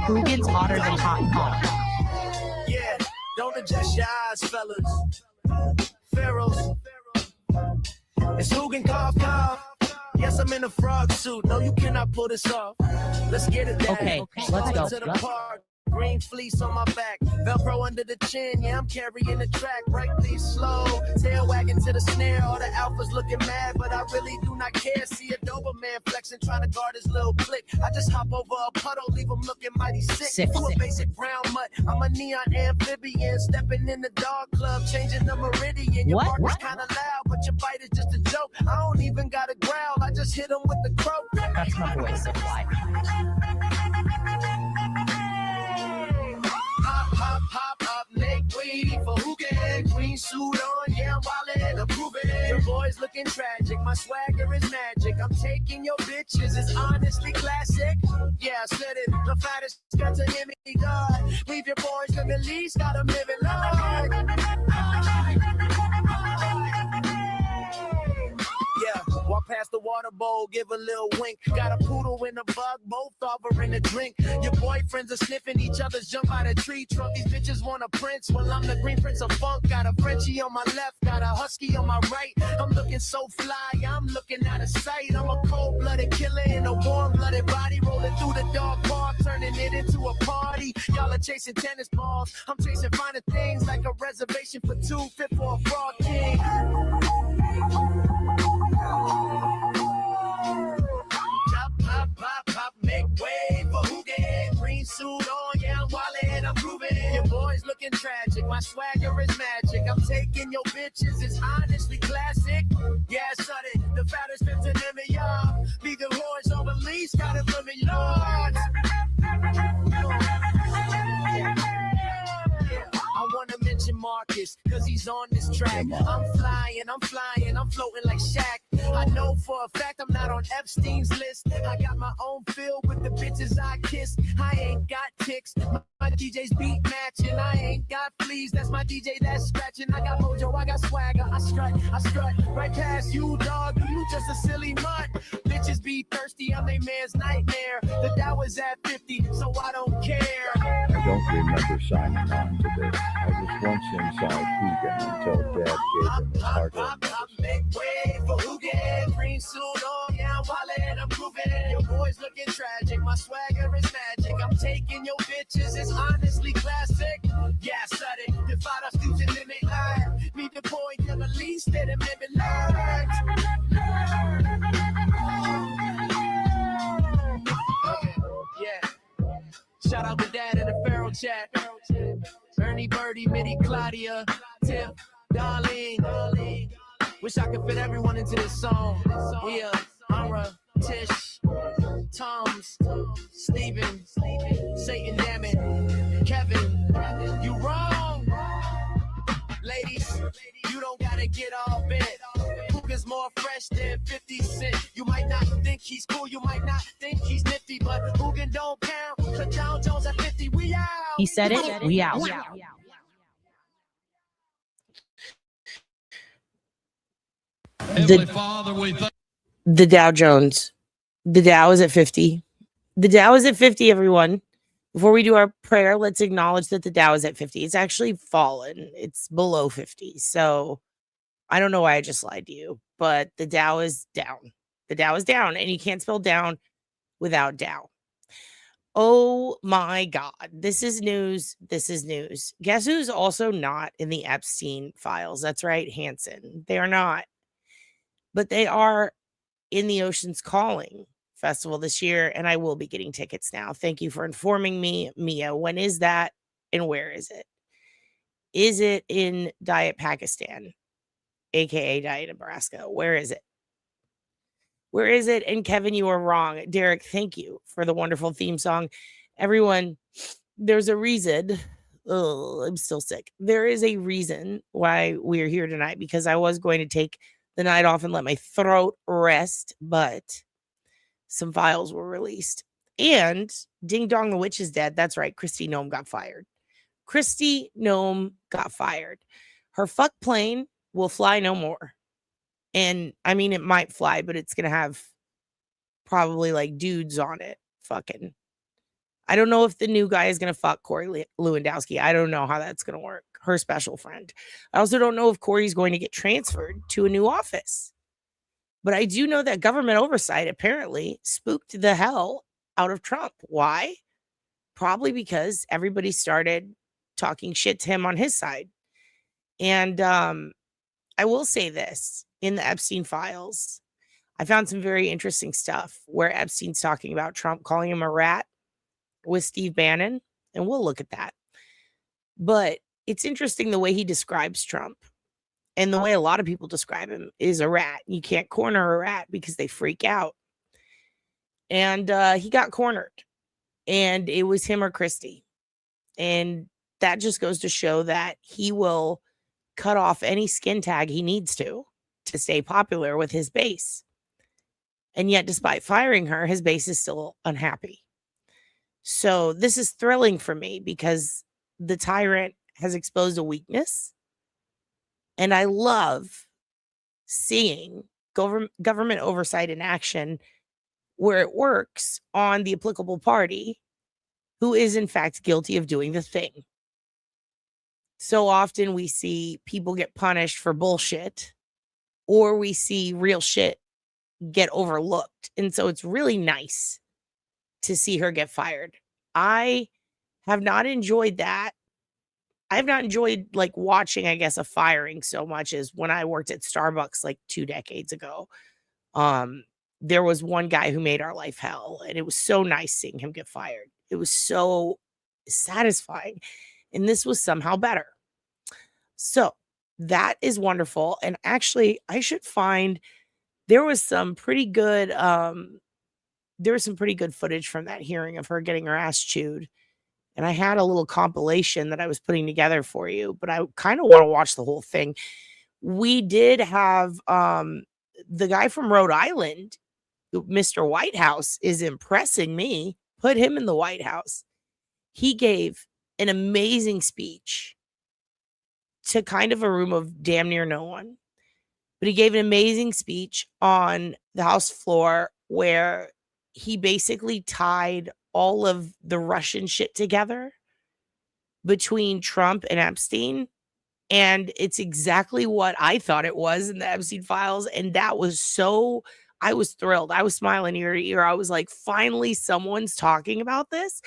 Hoogan's hotter than hot and hot. Yeah, don't adjust your eyes, fellas. Pharaohs. It's Hoogan cough cough. Yes, I'm in a frog suit. No, you cannot pull this off. Let's get it down. Okay, let's go. To the park. Green fleece on my back, Velcro under the chin. Yeah, I'm carrying the track. Right, please slow. Tail wagging to the snare. All the alphas looking mad, but I really do not care. See a Doberman flexing, trying to guard his little clique. I just hop over a puddle, leave him looking mighty sick. You a basic brown mutt. I'm a neon amphibian, stepping in the dog club, changing the meridian. Your bark is kind of loud, but your bite is just a joke. I don't even got a growl. I just hit him with the croak. That's my voice. So why? Hop up, make way for Hoogan. Green suit on, yeah, I'm wildin', approving. Your boy's looking tragic, my swagger is magic. I'm taking your bitches, it's honestly classic. Yeah, I said it, the fattest got to hear me, God. Leave your boys in the least, got them living large. Yeah, walk past the water bowl, give a little wink. Got a poodle and a bug, both offering a drink. Your boyfriends are sniffing each other's jump out of tree trunk. These bitches want a prince, well I'm the green prince of funk. Got a Frenchie on my left, got a husky on my right. I'm looking so fly, I'm looking out of sight. I'm a cold-blooded killer in a warm-blooded body, rolling through the dog park, turning it into a party. Y'all are chasing tennis balls, I'm chasing finer things like a reservation for two, fit for a frog king. Pop, make way for Hoogan. Green suit on, yeah, I'm wildin', I'm grooving. Your boy's looking tragic, my swagger is magic. I'm taking your bitches, it's honestly classic. Yeah, sudden, the fattest fits in them, y'all. Leave the boys on release, got them living large. I wanna mention Marcus, cause he's on this track. I'm flying, I'm floating like Shaq. I know for a fact I'm not on Epstein's list. I got my own field with the bitches I kiss. I ain't got ticks, my DJ's beat matching. I ain't got fleas, that's my DJ that's scratching. I got mojo, I got swagger, I strut right past you, dog. You just a silly mutt. Bitches be thirsty, I'm they man's nightmare. The Dow was at 50, so I don't care. I don't remember signing on to this. I was once inside Hoogan until Dad gave him his hard-earned medicine. Make way for Hoogan. Green suit on, yeah, I'm wildin', I'm grooving. Your boy's looking tragic, my swagger is magic. I'm taking your bitches, it's honestly classic. Yeah, sudden, defy the future limit line. Need the point to the least, that it maybe large. Yeah. Shout out to Dad in the Pharaoh chat. Ernie, Birdie, Mitty, Claudia, Tiff, Darlene. Wish I could fit everyone into this song. Yeah, Ira, Tish, Toms, Steven, Satan, damn it, Kevin, you wrong. Ladies, you don't gotta get all bent. Hoogan's more fresh than 50 Cent. You might not think he's cool, you might not think he's nifty, but Hoogan don't count. Cause Dow Jones at 50, we out. He said it, we out. The Dow Jones. The Dow is at 50. The Dow is at 50, everyone. Before we do our prayer, let's acknowledge that the Dow is at 50. It's actually fallen. It's below 50. So I don't know why I just lied to you, but the Dow is down. The Dow is down, and you can't spell down without Dow. Oh my God. This is news. This is news. Guess who's also not in the Epstein files? That's right, Hanson. They are not. But they are in the Ocean's Calling Festival this year, and I will be getting tickets now. Thank you for informing me, Mia. When is that, and where is it? Is it in Diet Pakistan, aka Diet Nebraska? Where is it? Where is it? And Kevin, you are wrong. Derek, thank you for the wonderful theme song. Everyone, there's a reason. Oh, I'm still sick. There is a reason why we're here tonight, because I was going to take the night off and let my throat rest, but some files were released. And Ding Dong the Witch is dead. That's right. Christi Noem got fired. Christi Noem got fired. Her fuck plane will fly no more. And I mean, it might fly, but it's going to have probably like dudes on it. Fucking. I don't know if the new guy is going to fuck Corey Lewandowski. I don't know how that's going to work. Her special friend. I also don't know if Corey's going to get transferred to a new office. But I do know that government oversight apparently spooked the hell out of Trump. Why? Probably because everybody started talking shit to him on his side. And I will say this, in the Epstein files, I found some very interesting stuff where Epstein's talking about Trump calling him a rat with Steve Bannon, and we'll look at that. But it's interesting the way he describes Trump, and the way a lot of people describe him is a rat. You can't corner a rat because they freak out. And he got cornered, and it was him or Christi. And that just goes to show that he will cut off any skin tag he needs to stay popular with his base. And yet, despite firing her, his base is still unhappy. So this is thrilling for me because the tyrant has exposed a weakness. And I love seeing government oversight in action where it works on the applicable party who is in fact guilty of doing the thing. So often we see people get punished for bullshit, or we see real shit get overlooked. And so it's really nice to see her get fired. I have not enjoyed that. I have not enjoyed like watching, I guess, a firing so much as when I worked at Starbucks like 2 decades ago. There was one guy who made our life hell, and it was so nice seeing him get fired. It was so satisfying. And this was somehow better. So that is wonderful. And actually, I should find there was some pretty good footage from that hearing of her getting her ass chewed. And I had a little compilation that I was putting together for you, but I kind of want to watch the whole thing. We did have the guy from Rhode Island, Mr. White House, is impressing me. Put him in the White House. He gave an amazing speech to kind of a room of damn near no one. But he gave an amazing speech on the House floor where he basically tied all of the Russian shit together between Trump and Epstein. And it's exactly what I thought it was in the Epstein files. And that was so, I was thrilled. I was smiling ear to ear. I was like, finally, someone's talking about this.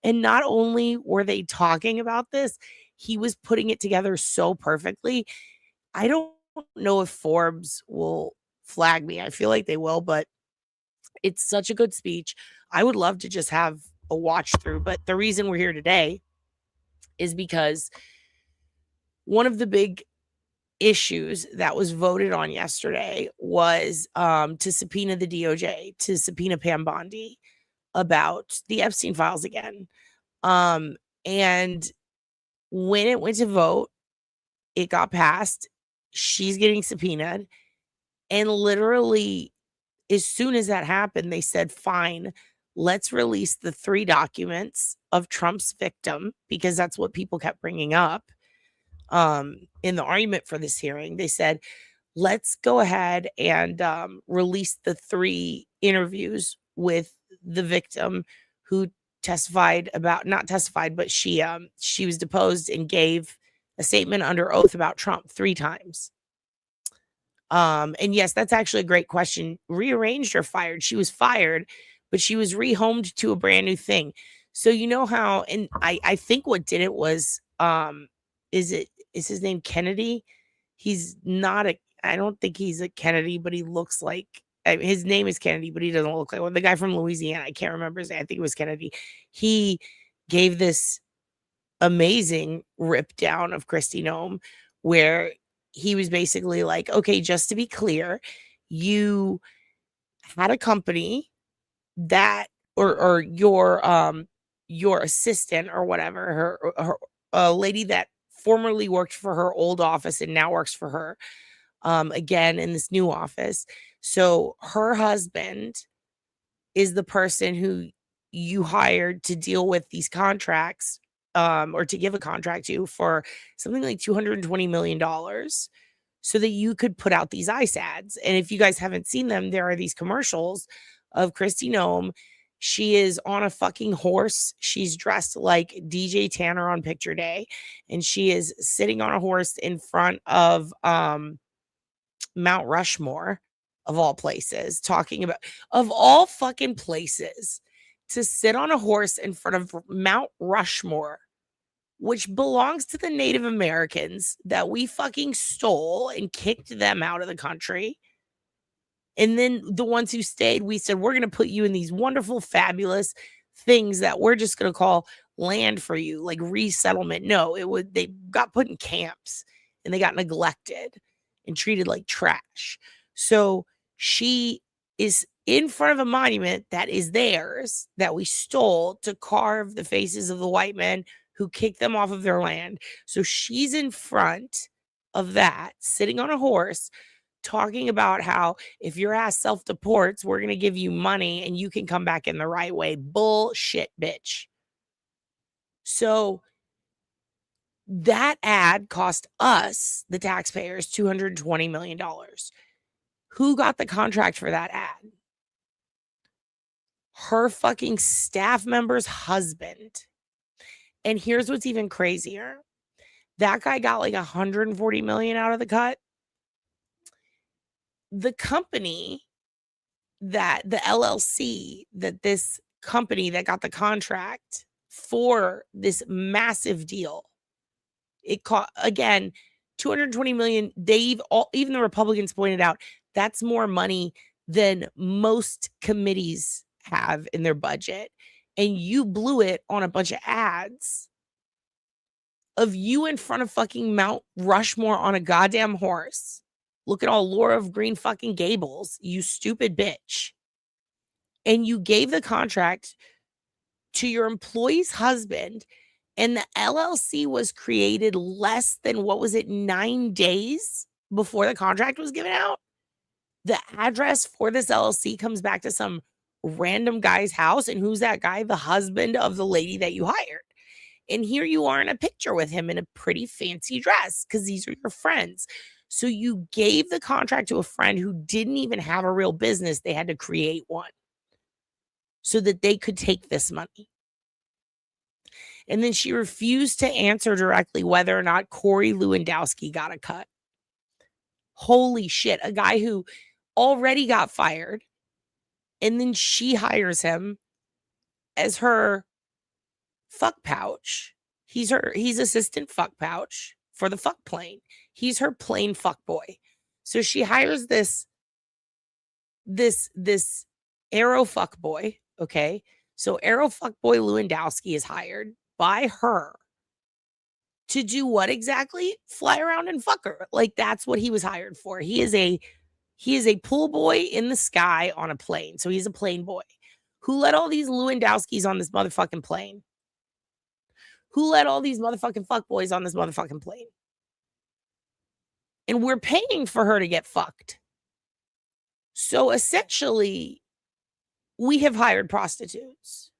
And not only were they talking about this, he was putting it together so perfectly. I don't know if Forbes will flag me. I feel like they will, but it's such a good speech. I would love to just have a watch through, but the reason we're here today is because one of the big issues that was voted on yesterday was to subpoena the DOJ, to subpoena Pam Bondi about the Epstein files again. And when it went to vote, it got passed. She's getting subpoenaed. And literally, as soon as that happened, they said, fine, let's release the 3 documents of Trump's victim, because that's what people kept bringing up in the argument for this hearing. They said, let's go ahead and release the 3 interviews with the victim who testified about, not testified, but she was deposed and gave a statement under oath about Trump 3 times. And yes, that's actually a great question. Rearranged or fired? She was fired, but she was rehomed to a brand new thing. So you know how, and I think what did it was, is his name Kennedy? He's not I don't think he's a Kennedy, but he looks like, his name is Kennedy, but he doesn't look like one. The guy from Louisiana, I can't remember his name. I think it was Kennedy. He gave this amazing rip down of Christi Noem where he was basically like, okay, just to be clear, you had a company that, or your assistant or whatever, her a lady that formerly worked for her old office and now works for her, again in this new office. So her husband is the person who you hired to deal with these contracts, or to give a contract to for something like $220 million so that you could put out these ICE ads. And if you guys haven't seen them, there are these commercials of Christi Noem. She is on a fucking horse. She's dressed like DJ Tanner on picture day. And she is sitting on a horse in front of Mount Rushmore, of all places, talking about, of all fucking places, to sit on a horse in front of Mount Rushmore, which belongs to the Native Americans that we fucking stole and kicked them out of the country. And then the ones who stayed, we said, we're going to put you in these wonderful, fabulous things that we're just going to call land for you, like resettlement. No, they got put in camps and they got neglected and treated like trash. So she is in front of a monument that is theirs, that we stole to carve the faces of the white men who kicked them off of their land. So she's in front of that, sitting on a horse, talking about how if your ass self-deports, we're going to give you money and you can come back in the right way. Bullshit, bitch. So that ad cost us, the taxpayers, $220 million. Who got the contract for that ad? Her fucking staff member's husband. And here's what's even crazier. That guy got like $140 million out of the cut. The company that the LLC, that this company that got the contract for this massive deal, it caught, again, $220 million. Even the Republicans pointed out that's more money than most committees have in their budget. And you blew it on a bunch of ads of you in front of fucking Mount Rushmore on a goddamn horse. Look at all Laura of Green fucking Gables, you stupid bitch. And you gave the contract to your employee's husband, and the LLC was created less than, 9 days before the contract was given out? The address for this LLC comes back to some random guy's house. And who's that guy? The husband of the lady that you hired. And here you are in a picture with him in a pretty fancy dress because these are your friends. So you gave the contract to a friend who didn't even have a real business. They had to create one so that they could take this money. And then she refused to answer directly whether or not Corey Lewandowski got a cut. Holy shit. A guy who already got fired. And then she hires him as her fuck pouch. He's assistant fuck pouch for the fuck plane. He's her plane fuck boy. So she hires this arrow fuck boy. Okay. So arrow fuck boy Lewandowski is hired by her to do what exactly? Fly around and fuck her. Like, that's what he was hired for. He is a pool boy in the sky on a plane. So he's a plane boy. Who let all these Lewandowskis on this motherfucking plane? Who let all these motherfucking fuckboys on this motherfucking plane? And we're paying for her to get fucked. So essentially, we have hired prostitutes.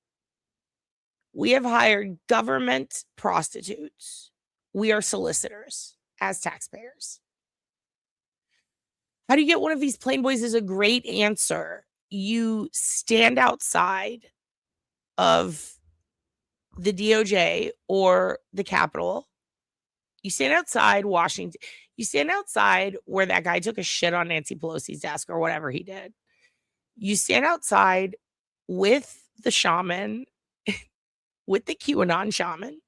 We have hired government prostitutes. We are solicitors as taxpayers. How do you get one of these plane boys is a great answer. You stand outside of the DOJ or the Capitol. You stand outside Washington. You stand outside where that guy took a shit on Nancy Pelosi's desk or whatever he did. You stand outside with the shaman, with the QAnon shaman,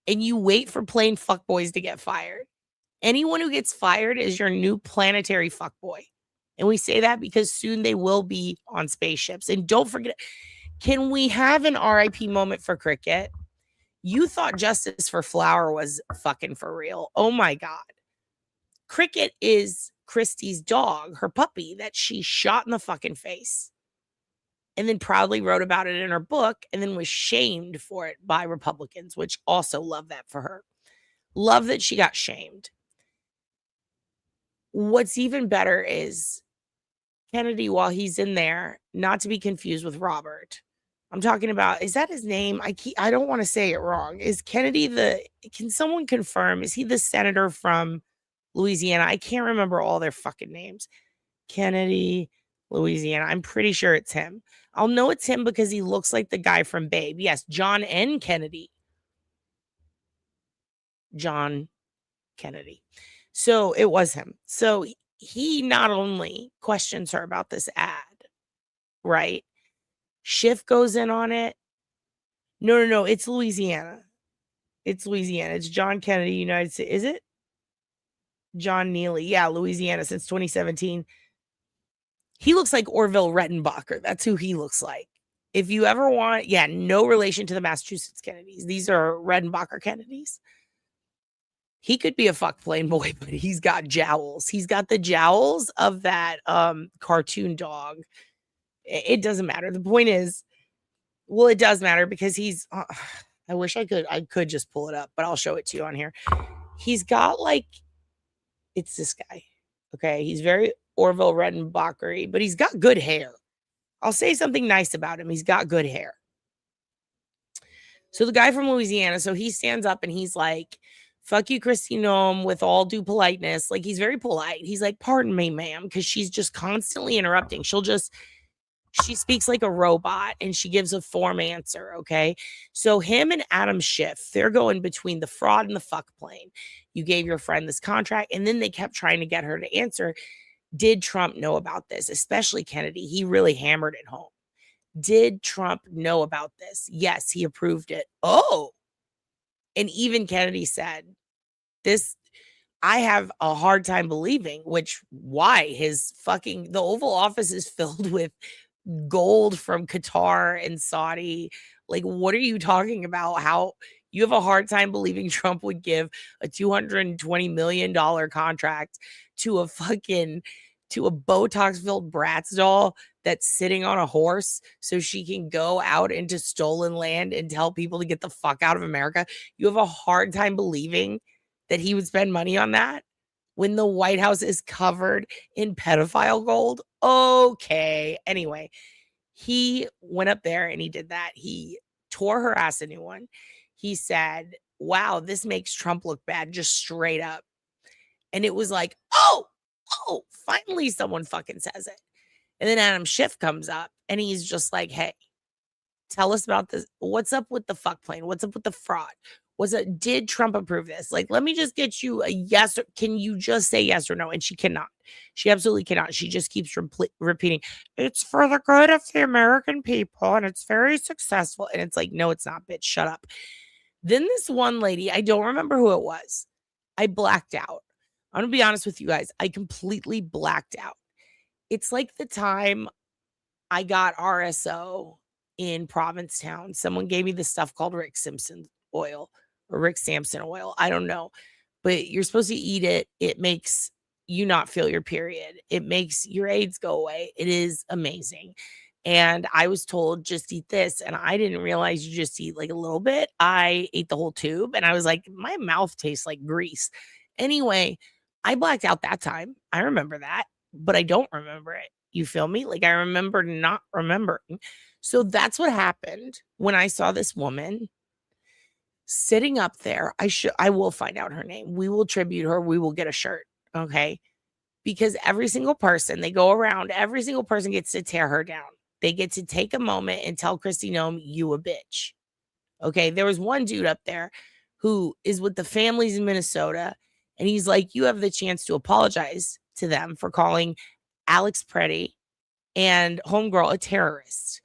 and you wait for plane fuckboys to get fired. Anyone who gets fired is your new planetary fuckboy. And we say that because soon they will be on spaceships. And don't forget, can we have an RIP moment for Cricket? You thought Justice for Flower was fucking for real. Oh my God. Cricket is Christie's dog, her puppy, that she shot in the fucking face. And then proudly wrote about it in her book and then was shamed for it by Republicans, which also love that for her. Love that she got shamed. What's even better is Kennedy, while he's in there, not to be confused with Robert. I'm talking about, is that his name? I don't want to say it wrong. Is Kennedy can someone confirm? Is he the senator from Louisiana? I can't remember all their fucking names. Kennedy, Louisiana. I'm pretty sure it's him. I'll know it's him because he looks like the guy from Babe. Yes, John N. Kennedy. John Kennedy. So it was him. So he not only questions her about this ad, right? Schiff goes in on it. No. It's Louisiana. It's Louisiana. It's John Kennedy, United States. Is it? John Neely. Yeah, Louisiana since 2017. He looks like Orville Rettenbacher. That's who he looks like. If you ever want, yeah, no relation to the Massachusetts Kennedys. These are Rettenbacher Kennedys. He could be a fuck plain boy, but he's got jowls. He's got the jowls of that cartoon dog. It doesn't matter. The point is, well, it does matter because he's I wish I could just pull it up, but I'll show it to you on here. He's got like, it's this guy. Okay. He's very Orville Redenbacher-y, but he's got good hair. I'll say something nice about him. He's got good hair. So the guy from Louisiana, so he stands up and he's like, fuck you, Christi Noem, with all due politeness. Like, he's very polite. He's like, pardon me, ma'am, because she's just constantly interrupting. She speaks like a robot and she gives a form answer. Okay. So him and Adam Schiff, they're going between the fraud and the fuck plane. You gave your friend this contract, and then they kept trying to get her to answer. Did Trump know about this? Especially Kennedy. He really hammered it home. Did Trump know about this? Yes, he approved it. Oh, and even Kennedy said, this, I have a hard time believing, which why the Oval Office is filled with gold from Qatar and Saudi. Like, what are you talking about? How you have a hard time believing Trump would give a $220 million contract to a Botox filled Bratz doll that's sitting on a horse so she can go out into stolen land and tell people to get the fuck out of America. You have a hard time believing that he would spend money on that when the White House is covered in pedophile gold. Okay. Anyway, he went up there and he did that. He tore her ass a new one. He said, wow, this makes Trump look bad, just straight up. And it was like, oh, finally someone fucking says it. And then Adam Schiff comes up and he's just like, hey, tell us about this. What's up with the fuck plane? What's up with the fraud? Did Trump approve this? Like, let me just get you a yes. Can you just say yes or no? And she cannot. She absolutely cannot. She just keeps repeating, it's for the good of the American people and it's very successful. And it's like, no, it's not, bitch. Shut up. Then this one lady, I don't remember who it was. I blacked out. I'm going to be honest with you guys. I completely blacked out. It's like the time I got RSO in Provincetown. Someone gave me this stuff called Rick Sampson oil. I don't know. But you're supposed to eat it. It makes you not feel your period. It makes your AIDS go away. It is amazing. And I was told, just eat this. And I didn't realize you just eat like a little bit. I ate the whole tube. And I was like, my mouth tastes like grease. Anyway, I blacked out that time. I remember that, but I don't remember it. You feel me? Like, I remember not remembering. So that's what happened when I saw this woman sitting up there. I will find out her name. We will tribute her. We will get a shirt. Okay. Because every single person they go around, every single person gets to tear her down. They get to take a moment and tell Christi Noem, you a bitch. Okay. There was one dude up there who is with the families in Minnesota. And he's like, you have the chance to apologize to them for calling Alex Preddy and homegirl a terrorist.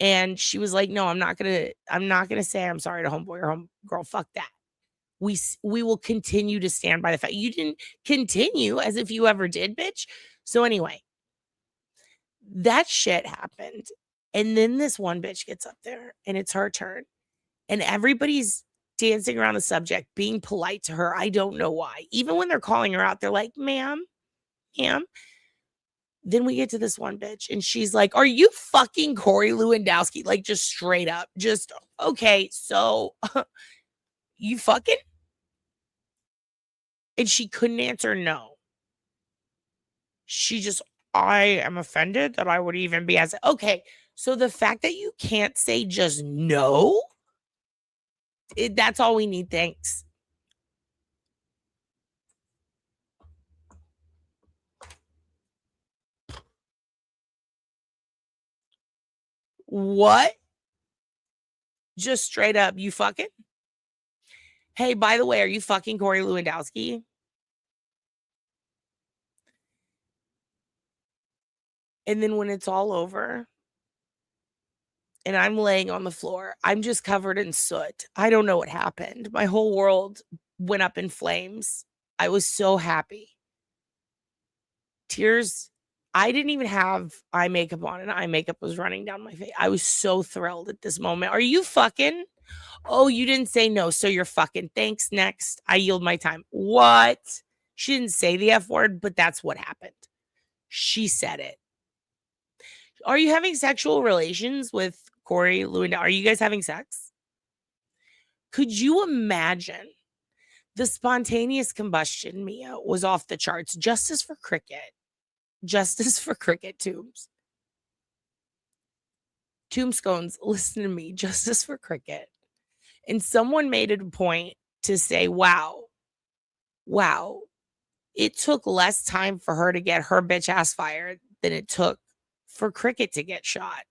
And she was like, no, I'm not gonna say I'm sorry to homeboy or homegirl. Fuck that. We will continue to stand by the fact you didn't continue as if you ever did, bitch. So anyway, that shit happened. And then this one bitch gets up there and it's her turn. And everybody's dancing around the subject, being polite to her. I don't know why. Even when they're calling her out, they're like, ma'am. Then we get to this one bitch and she's like, are you fucking Corey Lewandowski? Like, just straight up, just, okay, so you fucking? And she couldn't answer no. She just, I am offended that I would even be as, okay, so the fact that you can't say just no, that's all we need. Thanks. What? Just straight up, you fucking? Hey, by the way, are you fucking Corey Lewandowski? And then when it's all over and I'm laying on the floor, I'm just covered in soot. I don't know what happened. My whole world went up in flames. I was so happy. Tears. I didn't even have eye makeup on, and eye makeup was running down my face. I was so thrilled at this moment. Are you fucking? Oh, you didn't say no, so you're fucking. Thanks. Next. I yield my time. What? She didn't say the F word, but that's what happened. She said it. Are you having sexual relations with Corey Lewandowski? Are you guys having sex? Could you imagine? The spontaneous combustion, Mia, was off the charts. Justice for cricket. Justice for cricket, Tombs. Tombscones, listen to me. Justice for cricket. And someone made it a point to say, wow, it took less time for her to get her bitch ass fired than it took for cricket to get shot.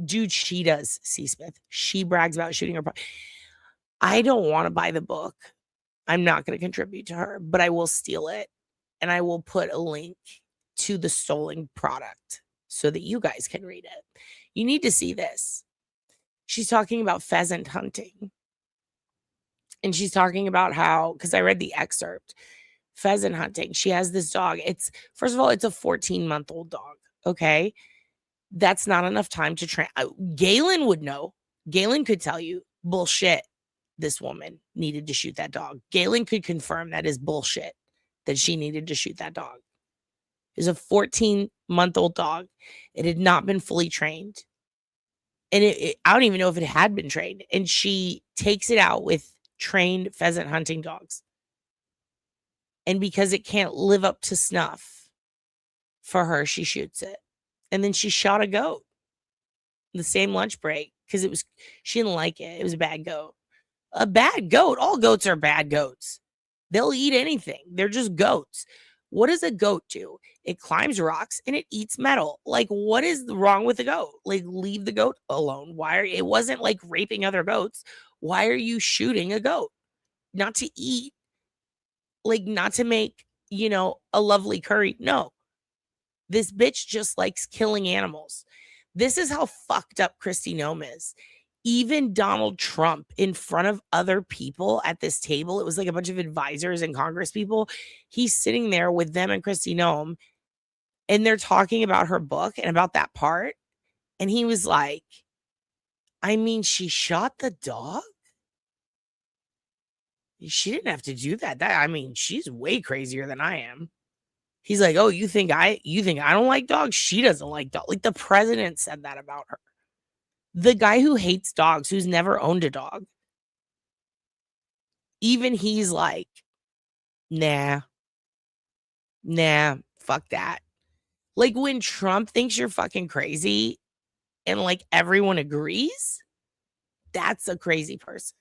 Dude, she does, C. Smith. She brags about shooting her. I don't want to buy the book. I'm not going to contribute to her, but I will steal it. And I will put a link to the stolen product so that you guys can read it. You need to see this. She's talking about pheasant hunting. And she's talking about how, because I read the excerpt, pheasant hunting. She has this dog. It's, first of all, it's a 14-month-old dog. Okay. That's not enough time to train. Galen would know. Galen could tell you, bullshit. This woman needed to shoot that dog. Galen could confirm that is bullshit, that she needed to shoot that dog. It was a 14-month-old dog. It had not been fully trained. And I don't even know if it had been trained. And she takes it out with trained pheasant hunting dogs. And because it can't live up to snuff for her, she shoots it. And then she shot a goat the same lunch break because she didn't like it. It was a bad goat. A bad goat. All goats are bad goats. They'll eat anything. They're just goats. What does a goat do? It climbs rocks and it eats metal. Like, what is wrong with the goat? Like, leave the goat alone. It wasn't like raping other goats. Why are you shooting a goat? Not to eat. Like, not to make, a lovely curry. No. This bitch just likes killing animals. This is how fucked up Christi Noem is. Even Donald Trump, in front of other people at this table, it was like a bunch of advisors and Congress people. He's sitting there with them and Christi Noem, and they're talking about her book and about that part. And he was like, I mean, she shot the dog? She didn't have to do that. She's way crazier than I am. He's like, oh, you think I don't like dogs? She doesn't like dogs. Like, the president said that about her. The guy who hates dogs, who's never owned a dog, even he's like, nah, fuck that. Like, when Trump thinks you're fucking crazy and like everyone agrees, that's a crazy person.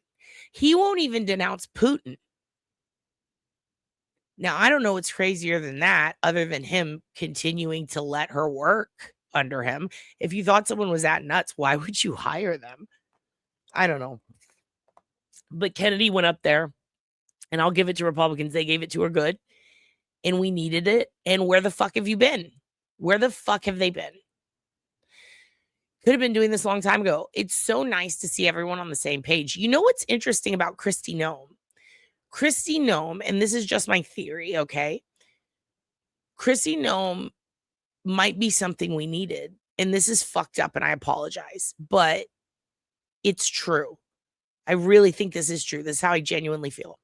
He won't even denounce Putin. Now, I don't know what's crazier than that, other than him continuing to let her work under him. If you thought someone was that nuts, why would you hire them? I don't know. But Kennedy went up there, and I'll give it to Republicans. They gave it to her good, and we needed it. And where the fuck have you been? Where the fuck have they been? Could have been doing this a long time ago. It's so nice to see everyone on the same page. You know what's interesting about Christi Noem? Christi Noem, and this is just my theory, okay? Christi Noem might be something we needed. And this is fucked up, and I apologize. But it's true. I really think this is true. This is how I genuinely feel.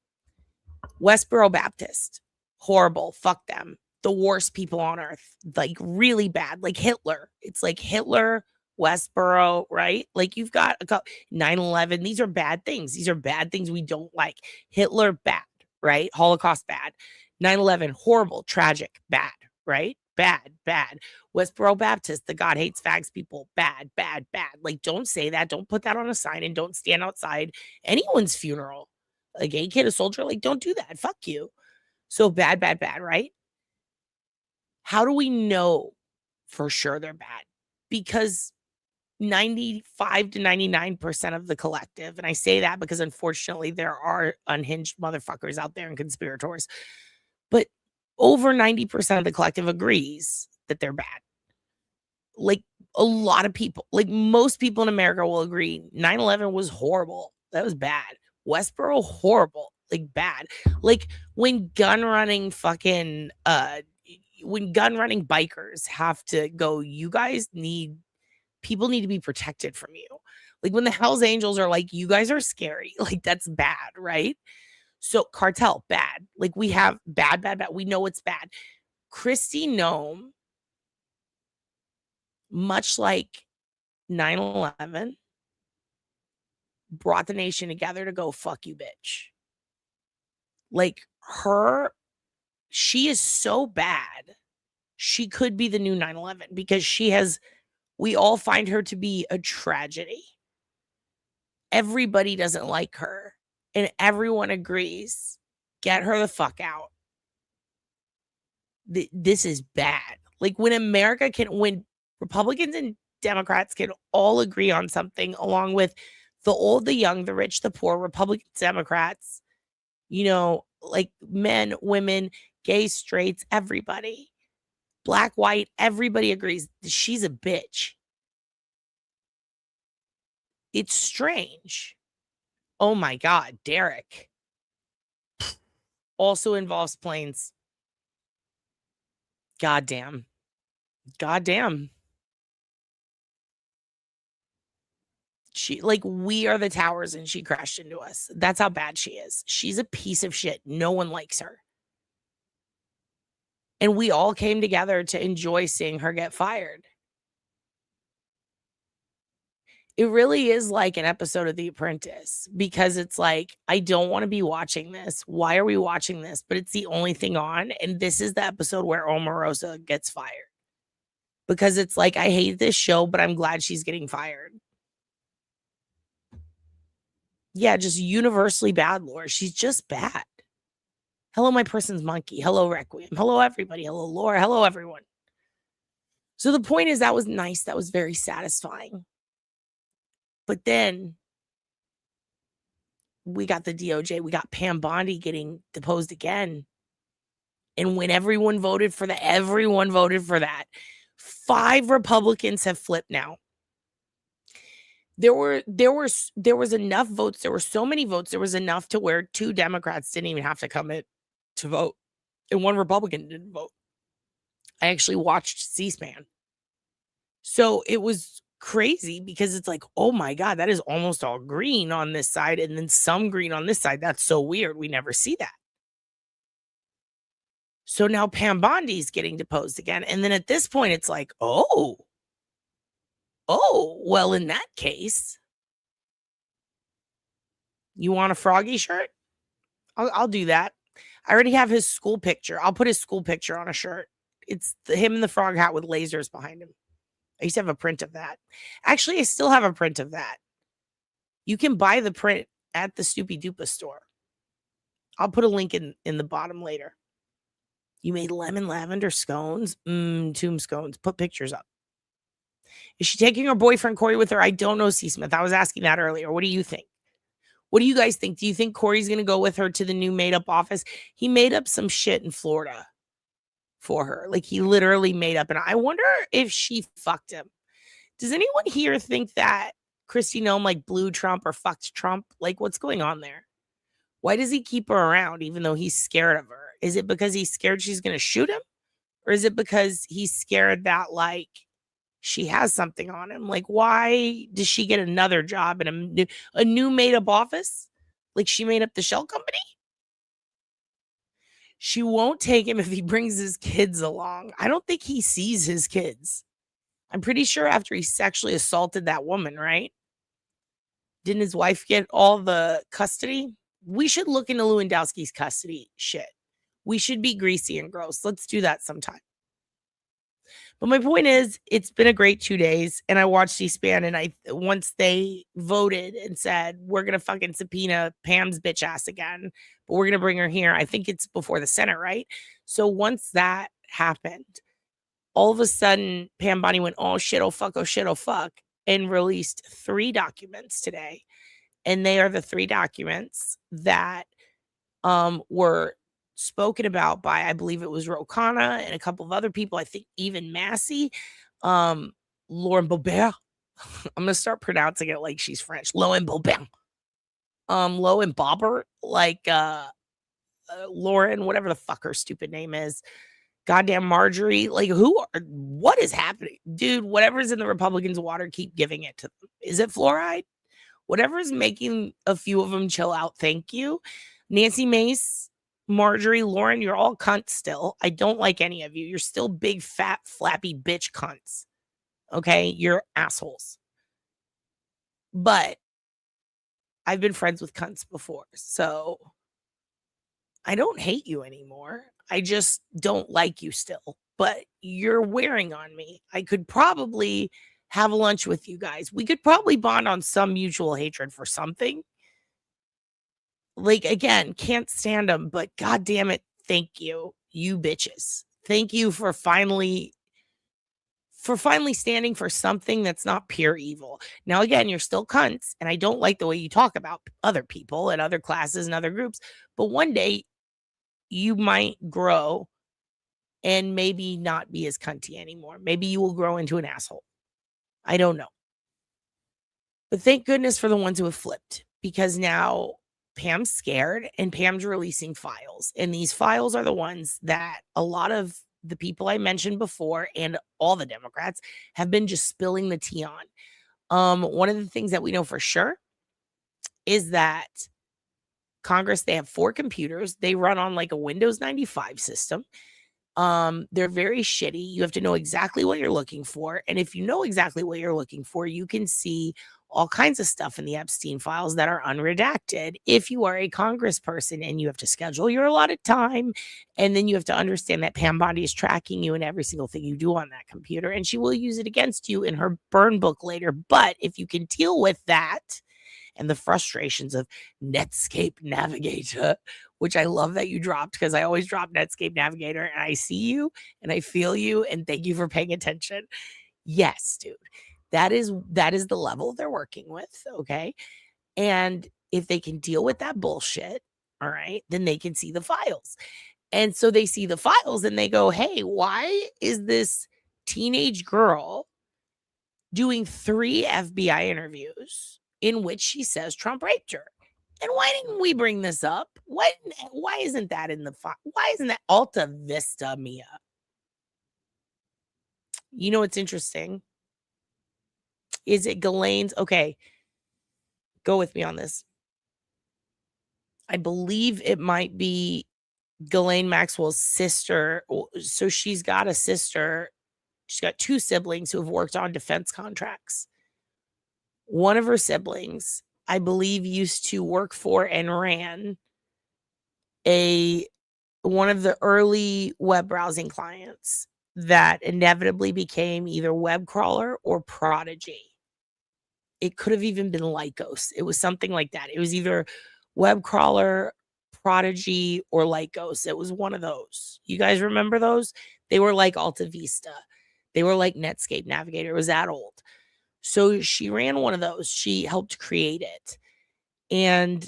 Westboro Baptist. Horrible. Fuck them. The worst people on earth. Like, really bad. Like Hitler. It's like Hitler, Westboro, right? Like, you've got 9/11. These are bad things. These are bad things we don't like. Hitler, bad, right? Holocaust, bad. 9/11, horrible, tragic, bad, right? Bad. Westboro Baptist, the God hates fags people, bad. Like, don't say that. Don't put that on a sign, and don't stand outside anyone's funeral. A gay kid, a soldier, like, don't do that. Fuck you. So bad, bad, bad, right? How do we know for sure they're bad? Because 95 to 99% of the collective, and I say that because unfortunately there are unhinged motherfuckers out there and conspirators, but over 90% of the collective agrees that they're bad. Like a lot of people, like most people in America will agree 9/11 was horrible. That was bad. Westboro, horrible. Like bad. Like when gun running bikers have to go, you guys need people need to be protected from you. Like when the Hells Angels are like, you guys are scary. Like that's bad, right? So cartel, bad. Like we have bad, bad, bad. We know it's bad. Christi Noem, much like 9/11, brought the nation together to go, fuck you, bitch. Like she is so bad. She could be the new 9/11 because we all find her to be a tragedy. Everybody doesn't like her and everyone agrees. Get her the fuck out. This is bad. Like when Republicans and Democrats can all agree on something, along with the old, the young, the rich, the poor, Republicans, Democrats, like men, women, gay, straights, everybody, black, white, everybody agrees she's a bitch. It's strange. Oh my God, Derek also involves planes. Goddamn. We are the towers and she crashed into us. That's how bad she is. She's a piece of shit. No one likes her. And we all came together to enjoy seeing her get fired. It really is like an episode of The Apprentice, because it's like, I don't want to be watching this. Why are we watching this? But it's the only thing on. And this is the episode where Omarosa gets fired. Because it's like, I hate this show, but I'm glad she's getting fired. Yeah, just universally bad, Laura. She's just bad. Hello, my person's monkey. Hello, Requiem. Hello, everybody. Hello, Laura. Hello, everyone. So the point is, that was nice. That was very satisfying. But then we got the DOJ. We got Pam Bondi getting deposed again. And when everyone voted for that. 5 Republicans have flipped now. There was enough votes. There were so many votes. There was enough to where 2 Democrats didn't even have to come in to vote. And 1 Republican didn't vote. I actually watched C-SPAN. So it was crazy because it's like, oh my God, that is almost all green on this side and then some green on this side. That's so weird. We never see that. So now Pam Bondi's getting deposed again. And then at this point, it's like, oh, well, in that case, you want a Froggy shirt? I'll do that. I already have his school picture. I'll put his school picture on a shirt. It's him in the frog hat with lasers behind him. I used to have a print of that. Actually, I still have a print of that. You can buy the print at the SnoopyDupa store. I'll put a link in the bottom later. You made lemon lavender scones? Tomb scones. Put pictures up. Is she taking her boyfriend Corey with her? I don't know, C. Smith. I was asking that earlier. What do you think? What do you guys think? Do you think Corey's going to go with her to the new made-up office? He made up some shit in Florida for her. Like, he literally made up. And I wonder if she fucked him. Does anyone here think that Christi Noem, like, blew Trump or fucked Trump? Like, what's going on there? Why does he keep her around even though he's scared of her? Is it because he's scared she's going to shoot him? Or is it because he's scared that, like, she has something on him? Like, why does she get another job in a new made-up office? Like, she made up the shell company? She won't take him if he brings his kids along. I don't think he sees his kids. I'm pretty sure after he sexually assaulted that woman, right? Didn't his wife get all the custody? We should look into Lewandowski's custody shit. We should be greasy and gross. Let's do that sometime. But my point is, it's been a great 2 days, and I watched C-SPAN, and once they voted and said, "We're gonna fucking subpoena Pam's bitch ass again, but we're gonna bring her here," I think it's before the Senate, right? So once that happened, all of a sudden, Pam Bondi went, "Oh, shit, oh, fuck, oh, shit, oh, fuck," and released 3 documents today, and they are the 3 documents that, were spoken about by, I believe it was Ro Khanna and a couple of other people, I think even Massey, Lauren Boebert. I'm gonna start pronouncing it like she's French. Lauren Boebert. Lauren Bobber, like, Lauren, whatever the fuck her stupid name is. Goddamn Marjorie. Like, what is happening? Dude, whatever's in the Republicans' water, keep giving it to them. Is it fluoride? Whatever's making a few of them chill out, thank you. Nancy Mace, Marjorie, Lauren, you're all cunts still. I don't like any of you. You're still big, fat, flappy bitch cunts. Okay? You're assholes. But I've been friends with cunts before, so I don't hate you anymore. I just don't like you still. But you're wearing on me. I could probably have lunch with you guys. We could probably bond on some mutual hatred for something. Like, again, can't stand them, but god damn it, thank you, you bitches. Thank you for finally standing for something that's not pure evil. Now, again, you're still cunts, and I don't like the way you talk about other people and other classes and other groups, but one day you might grow and maybe not be as cunty anymore. Maybe you will grow into an asshole. I don't know. But thank goodness for the ones who have flipped, because now Pam's scared and Pam's releasing files. And these files are the ones that a lot of the people I mentioned before and all the Democrats have been just spilling the tea on. One of the things that we know for sure is that Congress, they have 4 computers. They run on like a Windows 95 system. They're very shitty. You have to know exactly what you're looking for. And if you know exactly what you're looking for, you can see all kinds of stuff in the Epstein files that are unredacted. If you are a congressperson and you have to schedule your allotted time, and then you have to understand that Pam Bondi is tracking you in every single thing you do on that computer, and she will use it against you in her burn book later. But if you can deal with that and the frustrations of Netscape Navigator, which I love that you dropped, because I always drop Netscape Navigator, and I see you and I feel you, and thank you for paying attention. Yes, dude. That is the level they're working with, okay? And if they can deal with that bullshit, all right, then they can see the files. And so they see the files and they go, "Hey, why is this teenage girl doing 3 FBI interviews in which she says Trump raped her? And why didn't we bring this up? Why isn't that in the file? Why isn't that Alta Vista, Mia?" You know what's interesting? Is it Ghislaine's? Okay, go with me on this. I believe it might be Ghislaine Maxwell's sister. So she's got a sister. She's got 2 siblings who have worked on defense contracts. One of her siblings, I believe, used to work for and ran one of the early web browsing clients that inevitably became either web crawler or Prodigy. It could have even been Lycos. It was something like that. It was either web crawler, Prodigy, or Lycos. It was one of those. You guys remember those? They were like Alta Vista. They were like Netscape Navigator. It was that old. So she ran one of those. She helped create it. And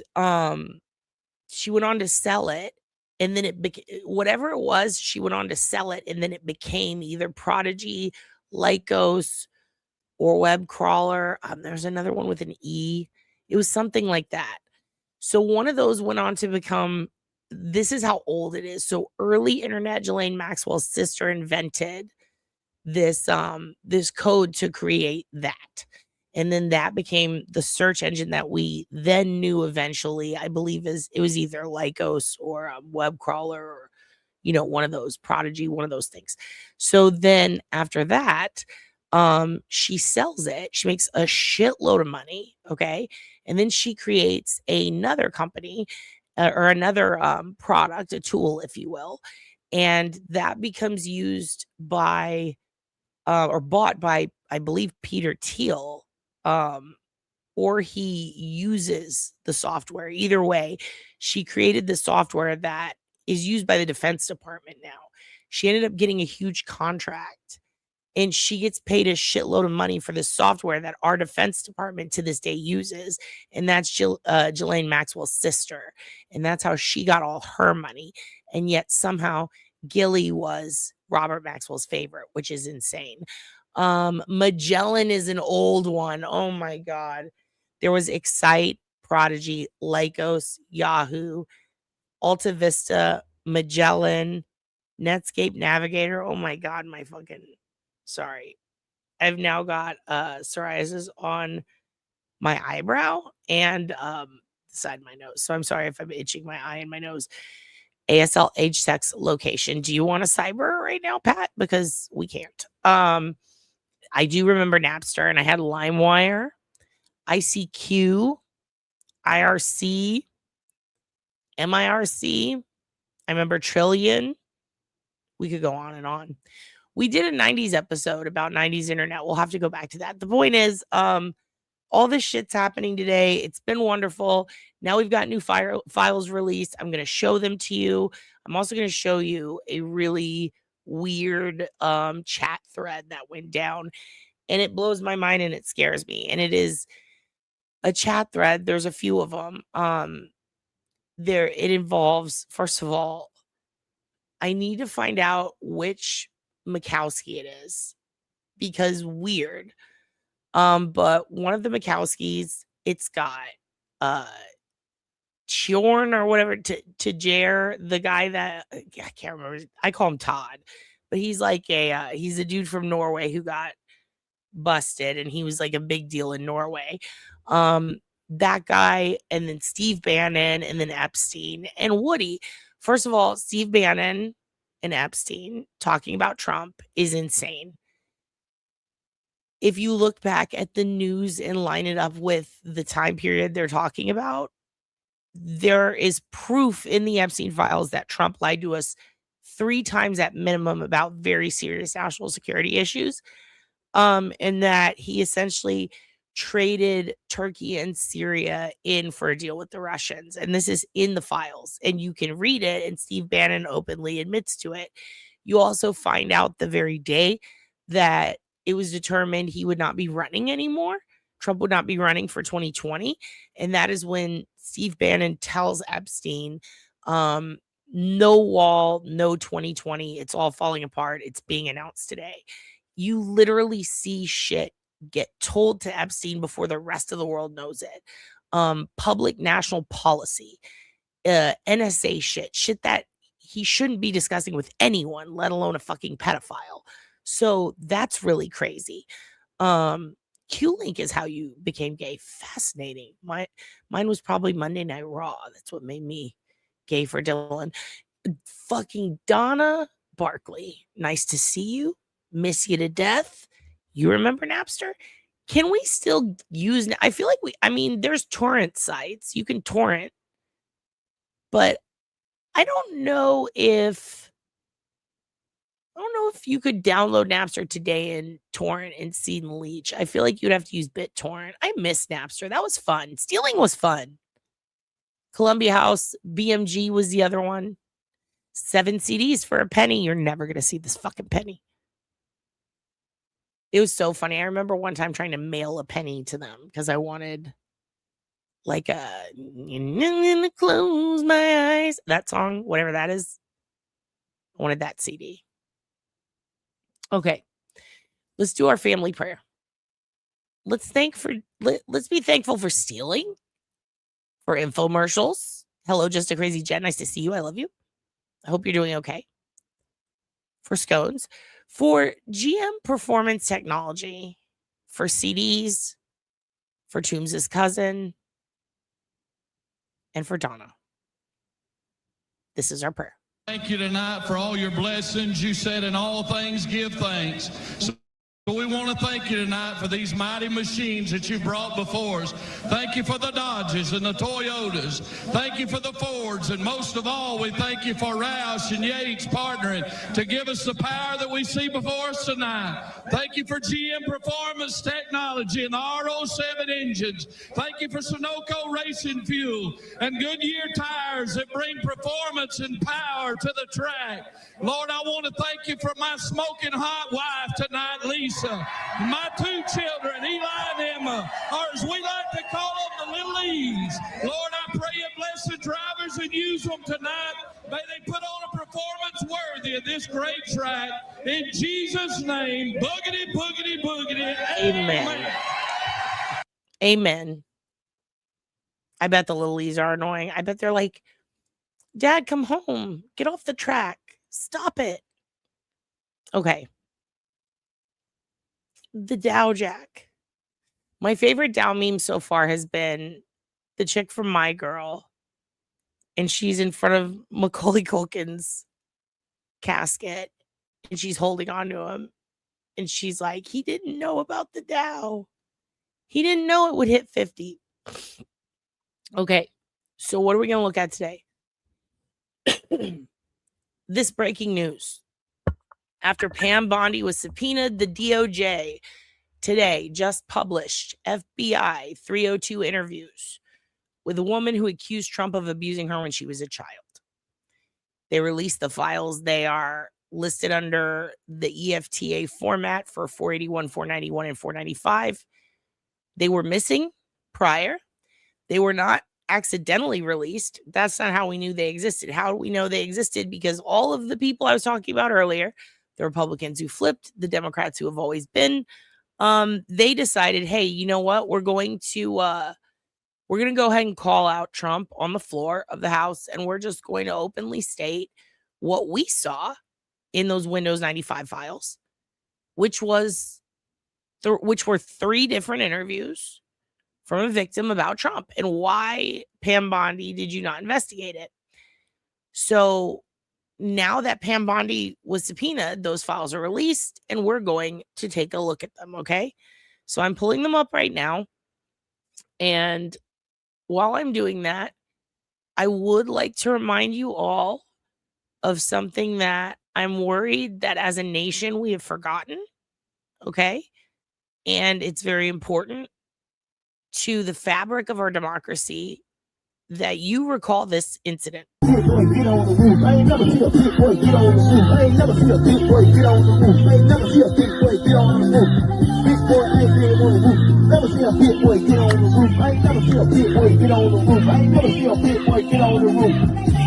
she went on to sell it. And then whatever it was, she went on to sell it. And then it became either Prodigy, Lycos, or web crawler. There's another one with an E. It was something like that. So one of those went on to become, this is how old it is. So early internet, Ghislaine Maxwell's sister invented this code to create that. And then that became the search engine that we then knew eventually. I believe it was either Lycos or web crawler, or, one of those, Prodigy, one of those things. So then after that, she sells it. She makes a shitload of money. Okay. And then she creates another company or another product, a tool, if you will. And that becomes used by or bought by, I believe, Peter Thiel, or he uses the software. Either way, she created the software that is used by the Defense Department now. She ended up getting a huge contract, and she gets paid a shitload of money for this software that our Defense Department to this day uses, and that's Ghislaine Maxwell's sister, and that's how she got all her money. And yet somehow Gilly was Robert Maxwell's favorite, which is insane. Magellan is an old one. Oh my God. There was Excite, Prodigy, Lycos, Yahoo, Alta Vista, Magellan, Netscape Navigator. Oh my God, sorry. I've now got psoriasis on my eyebrow and the side of my nose. So I'm sorry if I'm itching my eye and my nose. ASL age sex location. Do you want a cyber right now, Pat? Because we can't. I do remember Napster, and I had LimeWire, ICQ, IRC, MIRC. I remember Trillion. We could go on and on. We did a 90s episode about 90s internet. We'll have to go back to that. The point is, all this shit's happening today. It's been wonderful. Now we've got new files released. I'm going to show them to you. I'm also going to show you a really weird chat thread that went down, and it blows my mind and it scares me. And it is a chat thread. There's a few of them. It involves, first of all, I need to find out which Mikowski it is, because weird. But one of the Mikowskis, it's got Chorn or whatever, to Jer, the guy that I can't remember. I call him Todd, but he's like he's a dude from Norway who got busted, and he was like a big deal in Norway. That guy, and then Steve Bannon, and then Epstein and Woody. First of all, Steve Bannon and Epstein talking about Trump is insane. If you look back at the news and line it up with the time period they're talking about, there is proof in the Epstein files that Trump lied to us 3 times at minimum about very serious national security issues. And that he essentially traded Turkey and Syria in for a deal with the Russians. And this is in the files, and you can read it, and Steve Bannon openly admits to it. You also find out the very day that it was determined he would not be running anymore. Trump would not be running for 2020. And that is when Steve Bannon tells Epstein, no wall, no 2020. It's all falling apart. It's being announced today. You literally see shit get told to Epstein before the rest of the world knows it. Public national policy, NSA shit that he shouldn't be discussing with anyone, let alone a fucking pedophile. So that's really crazy. Q-Link is how you became gay. Fascinating. Mine was probably Monday Night Raw. That's what made me gay for Dylan. Fucking Donna Barkley. Nice to see you. Miss you to death. You remember Napster? Can we still use? I feel like there's torrent sites. You can torrent. But I don't know if you could download Napster today and torrent and seed and leech. I feel like you'd have to use BitTorrent. I miss Napster. That was fun. Stealing was fun. Columbia House, BMG was the other one. 7 CDs for a penny. You're never going to see this fucking penny. It was so funny. I remember one time trying to mail a penny to them because I wanted like close my eyes. That song, whatever that is. I wanted that CD. Okay. Let's do our family prayer. Let's be thankful for stealing, for infomercials. Hello, Just a Crazy Jen. Nice to see you. I love you. I hope you're doing okay. For scones, for GM Performance Technology, for CDs, for Toombs' cousin, and for Donna. This is our prayer. Thank you tonight for all your blessings. You said in all things give thanks. So So we want to thank you tonight for these mighty machines that you brought before us. Thank you for the Dodges and the Toyotas. Thank you for the Fords. And most of all, we thank you for Roush and Yates partnering to give us the power that we see before us tonight. Thank you for GM Performance Technology and the R07 engines. Thank you for Sunoco Racing Fuel and Goodyear tires that bring performance and power to the track. Lord, I want to thank you for my smoking hot wife tonight, Lisa. My two children, Eli and Emma, or as we like to call them, the little E's. Lord, I pray you bless the drivers and use them tonight. May they put on a performance worthy of this great track. In Jesus' name, boogity, boogity, boogity. Amen. Amen. I bet the little E's are annoying. I bet they're like, Dad, come home. Get off the track. Stop it. Okay. The Dow Jack. My favorite Dow meme so far has been the chick from My Girl. And she's in front of Macaulay Culkin's casket. And she's holding on to him. And she's like, he didn't know about the Dow. He didn't know it would hit 50. Okay. So what are we going to look at today? This breaking news. After Pam Bondi was subpoenaed, the DOJ today just published FBI 302 interviews with a woman who accused Trump of abusing her when she was a child. They released the files. They are listed under the EFTA format for 481, 491, and 495. They were missing prior. They were not accidentally released. That's not how we knew they existed. How do we know they existed? Because all of the people I was talking about earlier, the Republicans who flipped, the Democrats who have always been, they decided, hey, you know what? We're going to go ahead and call out Trump on the floor of the House, and we're just going to openly state what we saw in those Windows 95 files, which were 3 different interviews from a victim about Trump. And why, Pam Bondi, did you not investigate it? So now that Pam Bondi was subpoenaed, those files are released, and we're going to take a look at them, okay? So I'm pulling them up right now. And while I'm doing that, I would like to remind you all of something that I'm worried that as a nation we have forgotten, okay? And it's very important to the fabric of our democracy that you recall this incident. Get on the roof. I ain't never see a big boy get on the roof. I ain't never see a big boy get on the roof. I ain't never see a big boy get on the roof. Big boy ain't been on the roof. Never see a big boy get on the roof. I ain't never see a big boy get on the roof. I ain't never see a big boy get on the roof.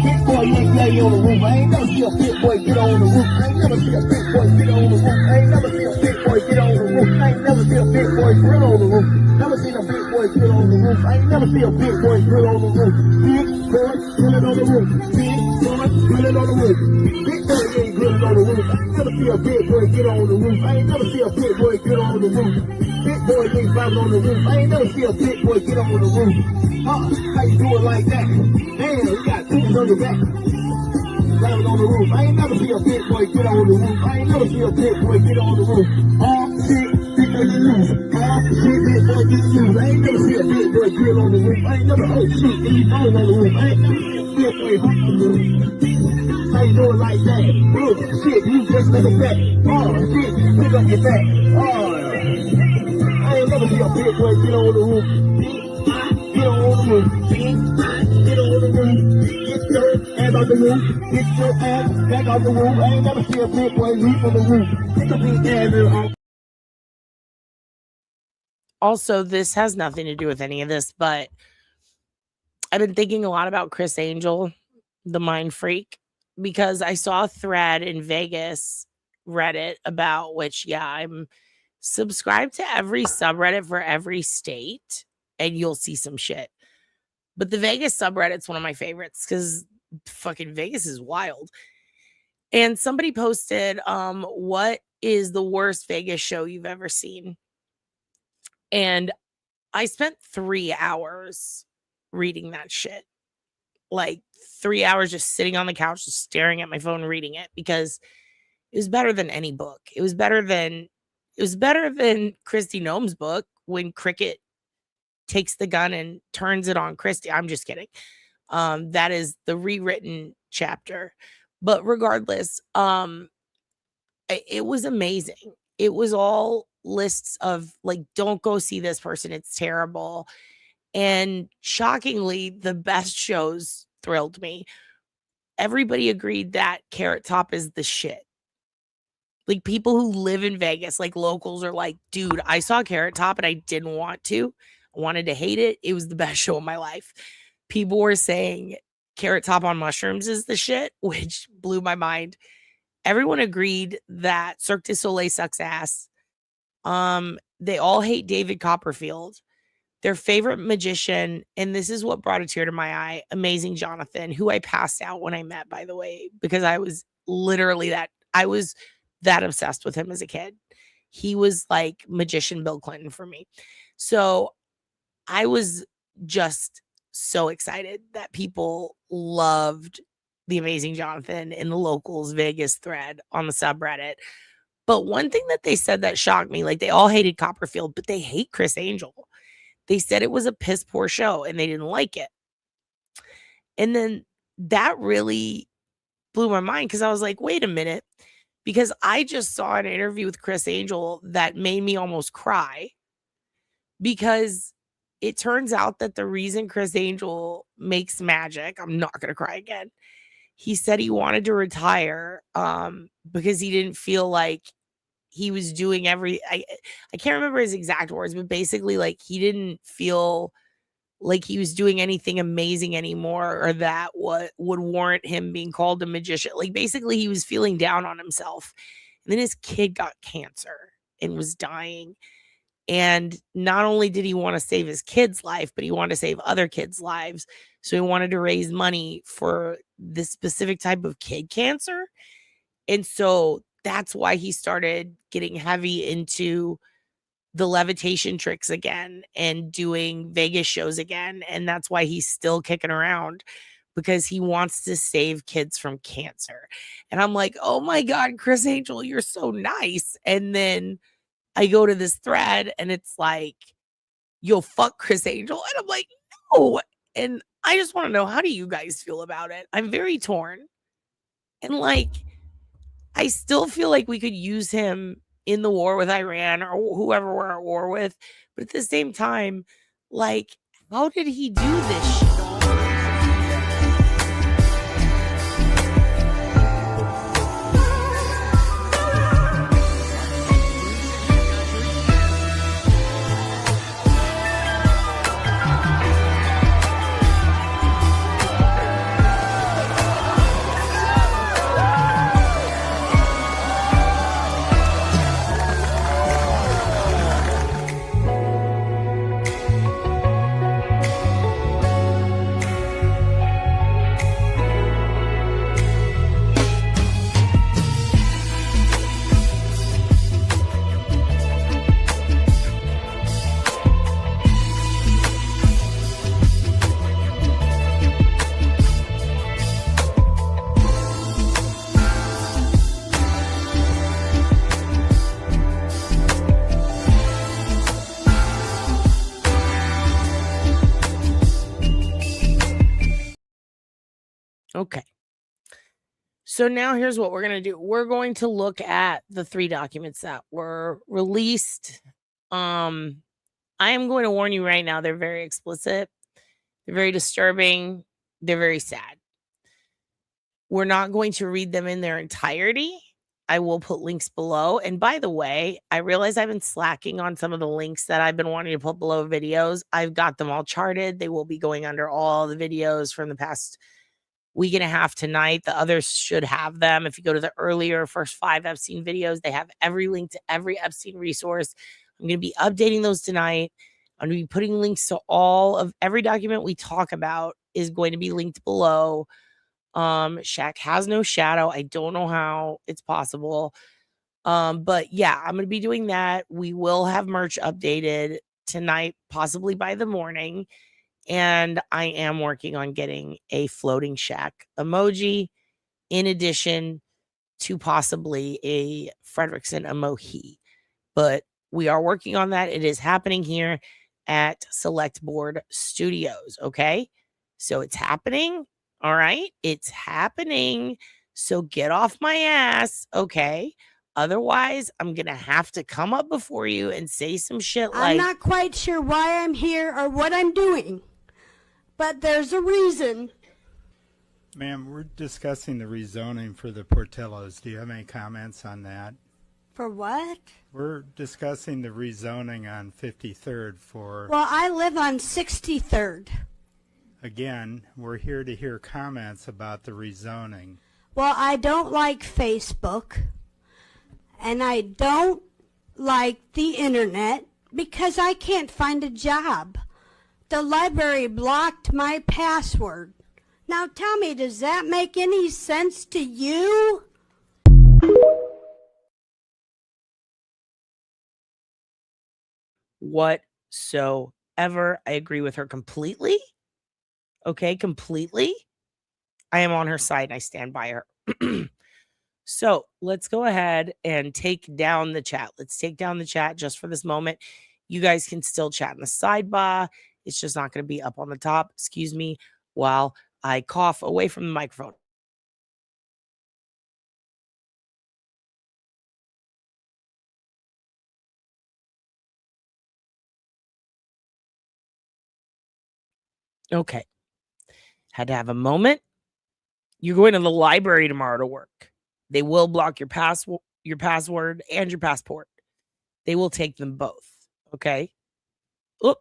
Big boy ain't lay on the roof. I ain't never see a big boy get on the roof. I ain't never see a big boy get on the roof. I ain't never see a big boy get on the roof. I ain't never see a big boy grill on the roof. Never seen a big boy grill on the roof. I ain't never see a big boy grill on the roof. Big boy grilling on the roof. Big boy grilling on the roof. Big boy ain't grilling on the roof. I ain't never see a big boy get on the roof. I ain't never see a big boy get on the roof. Big boy ain't driving on the roof. I ain't never see a big boy get on the roof. How you do it like that? Damn, you got tools on your back. Driving on the roof. I ain't never see a big boy get on the roof. I ain't never see a big boy get on the roof. Oh shit, big boy get loose. Oh shit, big boy get loose. I ain't never see a big boy get on the roof. I ain't never, oh shit, any phone on the roof. I ain't never see a big boy hop on the roof. How you do it like that? Oh shit, you just like a fat. Oh shit, pick up your back. Oh, I ain't never see a big boy get on the roof. Get on the roof. Get on the roof. Get your ass out the roof. Get your ass back out the roof. I ain't never see a big boy leap on the roof. Get the big ass off. Also, this has nothing to do with any of this, but I've been thinking a lot about Chris Angel, the mind freak, because I saw a thread in Vegas Reddit about which, yeah, I'm subscribed to every subreddit for every state, and you'll see some shit. But the Vegas subreddit's one of my favorites because fucking Vegas is wild. And somebody posted, what is the worst Vegas show you've ever seen? And I spent 3 hours reading that shit. Like 3 hours just sitting on the couch, just staring at my phone, reading it, because it was better than any book. It was better than It was better than Christi Noem's book when Cricket takes the gun and turns it on Christi. I'm just kidding. That is the rewritten chapter. But regardless, it was amazing. It was all lists of like, don't go see this person. It's terrible. And shockingly, the best shows thrilled me. Everybody agreed that Carrot Top is the shit. Like people who live in Vegas, like locals are like, dude, I saw Carrot Top and I didn't want to. I wanted to hate it. It was the best show of my life. People were saying Carrot Top on mushrooms is the shit, which blew my mind. Everyone agreed that Cirque du Soleil sucks ass. They all hate David Copperfield. Their favorite magician, and this is what brought a tear to my eye, Amazing Jonathan, who I passed out when I met, by the way, because I was that obsessed with him as a kid. He was like magician Bill Clinton for me. So I was just so excited that people loved the Amazing Jonathan in the locals Vegas thread on the subreddit. But one thing that they said that shocked me, like they all hated Copperfield, but they hate Chris Angel. They said it was a piss poor show and they didn't like it. And then that really blew my mind because I was like, wait a minute, because I just saw an interview with Chris Angel that made me almost cry, because it turns out that the reason Chris Angel makes magic, I'm not going to cry again. He said he wanted to retire because he didn't feel like he was doing I can't remember his exact words, but basically like he didn't feel like he was doing anything amazing anymore, or that what would warrant him being called a magician. Like basically he was feeling down on himself. And then his kid got cancer and was dying. And not only did he want to save his kid's life, but he wanted to save other kids' lives. So he wanted to raise money for this specific type of kid cancer. And so that's why he started getting heavy into the levitation tricks again and doing Vegas shows again. And that's why he's still kicking around, because he wants to save kids from cancer. And I'm like, oh my God, Chris Angel, you're so nice. And then I go to this thread and it's like, yo, fuck Chris Angel. And I'm like, no. And I just want to know, how do you guys feel about it? I'm very torn. And like, I still feel like we could use him in the war with Iran or whoever we're at war with. But at the same time, like, how did he do this shit? Okay. So now here's what we're going to do. We're going to look at the 3 documents that were released. I am going to warn you right now, they're very explicit. They're very disturbing. They're very sad. We're not going to read them in their entirety. I will put links below. And by the way, I realize I've been slacking on some of the links that I've been wanting to put below videos. I've got them all charted. They will be going under all the videos from the past week and a half tonight. The others should have them. If you go to the earlier first 5 Epstein videos, they have every link to every Epstein resource. I'm going to be updating those tonight. I'm going to be putting links to all of every document we talk about is going to be linked below. Shaq has no shadow. I don't know how it's possible. But yeah, I'm going to be doing that. We will have merch updated tonight, possibly by the morning. And I am working on getting a floating shack emoji in addition to possibly a Fredrickson emoji. but we are working on that. It is happening here at Select Board Studios. Okay. So it's happening. All right. It's happening. So get off my ass. Okay. Otherwise, I'm going to have to come up before you and say some shit like, I'm not quite sure why I'm here or what I'm doing, but there's a reason. Ma'am, we're discussing the rezoning for the Portillos. Do you have any comments on that? For what? We're discussing the rezoning on 53rd for, Well, I live on 63rd. again, we're here to hear comments about the rezoning. Well, I don't like Facebook, and I don't like the internet because I can't find a job. The library blocked my password. Now tell me, does that make any sense to you? Whatsoever. I agree with her completely. Okay, completely. I am on her side and I stand by her. So let's go ahead and take down the chat. Let's take down the chat just for this moment. You guys can still chat in the sidebar. It's just not going to be up on the top. Excuse me while I cough away from the microphone. Okay. Had to have a moment. You're going to the library tomorrow to work. They will block your password and your passport. They will take them both. Okay. Oh,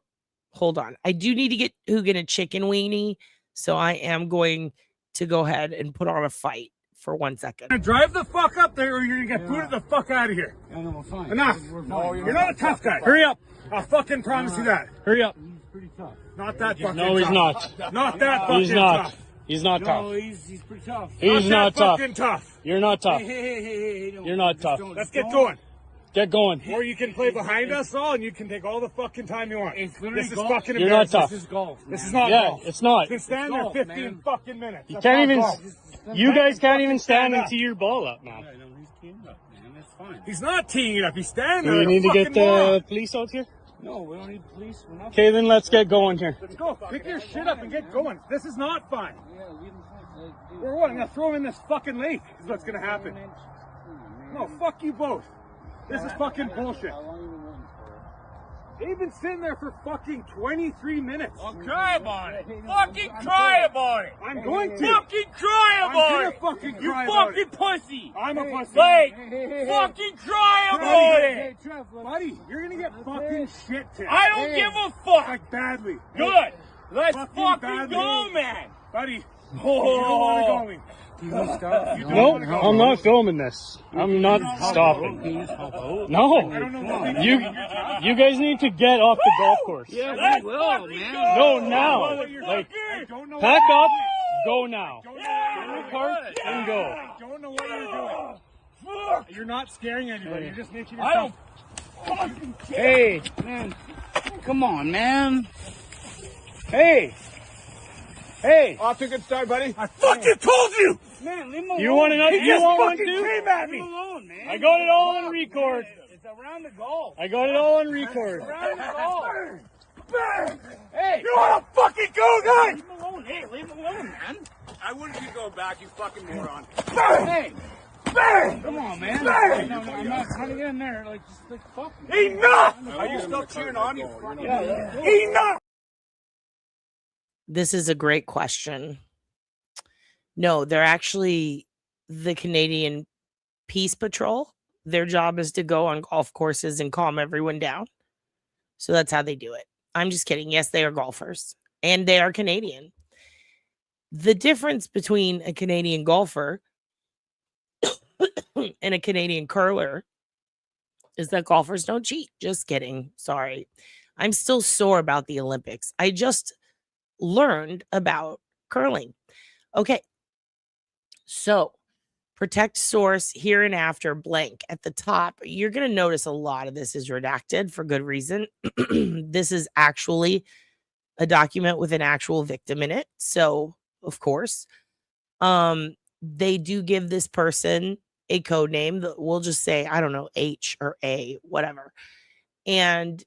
hold on. I do need to get Hugin a chicken weenie. So I am going to go ahead and put on a fight for 1 second. Drive the fuck up there or you're gonna get booted the fuck out of here. Yeah, no, we're fine. Enough. You're not a tough guy. Hurry up. I'll fucking promise you that. Hurry up. He's pretty tough. Not that fucking No, he's tough. not. Not that fucking He's not. tough. He's not tough. No, he's pretty tough. He's not that tough. fucking tough. You're not tough. Hey, You're not tough. Let's get going. Get going. Or you can play behind us all and you can take all the fucking time you want. This is golf. fucking You're not embarrassing. tough. This is golf. This is not Yeah, golf. it's not. You can stand there 15 fucking minutes. You That's can't not even. golf. You guys can't even stand up. and tee your ball up, man. He's teeing up, man. That's fine. He's not teeing it up. He's standing Do there. we need to get the moron. police out here? No, we don't need police. We're not. Okay, then let's get going here. Let's go. Pick your shit up and get going. This is not fine. We're what? I'm gonna throw him in this fucking lake. Is what's gonna happen. No, fuck you both. This is fucking bullshit. They've been sitting there for fucking 23 minutes. Well, cry about it. Fucking cry about it. I'm going to. Fucking cry I'm about gonna it. fucking You cry about fucking it. pussy. I'm a pussy. Like, fucking cry about it. Buddy, you're gonna get fucking shit tipped. I don't give a fuck. Like badly. Good. Let's fucking badly. go, man. Buddy, you don't want to go me. No, I'm not filming this. I'm not stopping. No, you guys need to get off the golf course. Yeah, let's fucking go. No, now. Like, pack up, go now. Yeah. Get in the car and go. I don't know what you're doing. Fuck. You're not scaring anybody. You're just making I don't yourself. fucking care. Hey, man. Come on, man. Hey, off to a good start, buddy. I fucking told you. Man, leave him alone. You want another? He You just want one fucking too? came at me. Leave him alone, man. I got it all on record. It's around the golf. I got it all on record. Around the golf. Bang! Hey, You want to fucking go, guys? leave him alone. Hey, leave him alone, man. I wouldn't be going back, you fucking moron. Hey, Bang! come on, man. Bang! No, I'm not trying to get in there. Like, just like, fuck me. Enough! Are you still cheering on you? Enough! This is a great question. No, they're actually the Canadian Peace Patrol. Their job is to go on golf courses and calm everyone down. So that's how they do it. I'm just kidding. Yes, they are golfers and they are Canadian. The difference between a Canadian golfer and a Canadian curler is that golfers don't cheat. Just kidding. Sorry. I'm still sore about the Olympics. I just learned about curling. Okay. So protect source here and after blank at the top. You're going to notice a lot of this is redacted for good reason. This is actually a document with an actual victim in it. So of course, they do give this person a code name that we'll just say, I don't know, H or A, whatever. And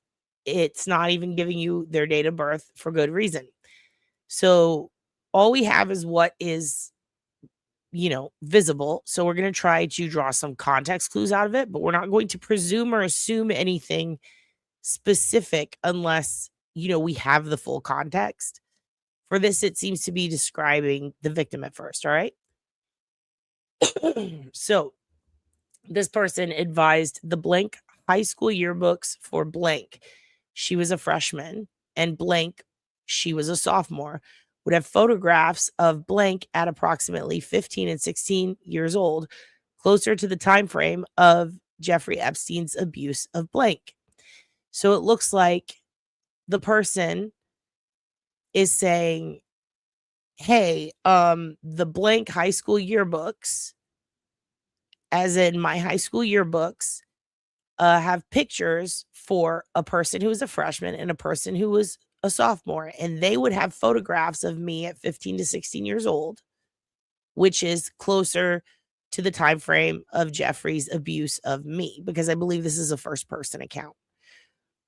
it's not even giving you their date of birth for good reason. So all we have is what is, visible. So we're going to try to draw some context clues out of it, but we're not going to presume or assume anything specific unless, we have the full context. For this, it seems to be describing the victim at first. All right. So this person advised the blank high school yearbooks for blank. She was a freshman, and blank, she was a sophomore, would have photographs of blank at approximately 15 and 16 years old, closer to the time frame of Jeffrey Epstein's abuse of blank. So it looks like the person is saying, hey, the blank high school yearbooks, as in my high school yearbooks, have pictures for a person who was a freshman and a person who was a sophomore, and they would have photographs of me at 15 to 16 years old, which is closer to the time frame of Jeffrey's abuse of me, because I believe this is a first person account.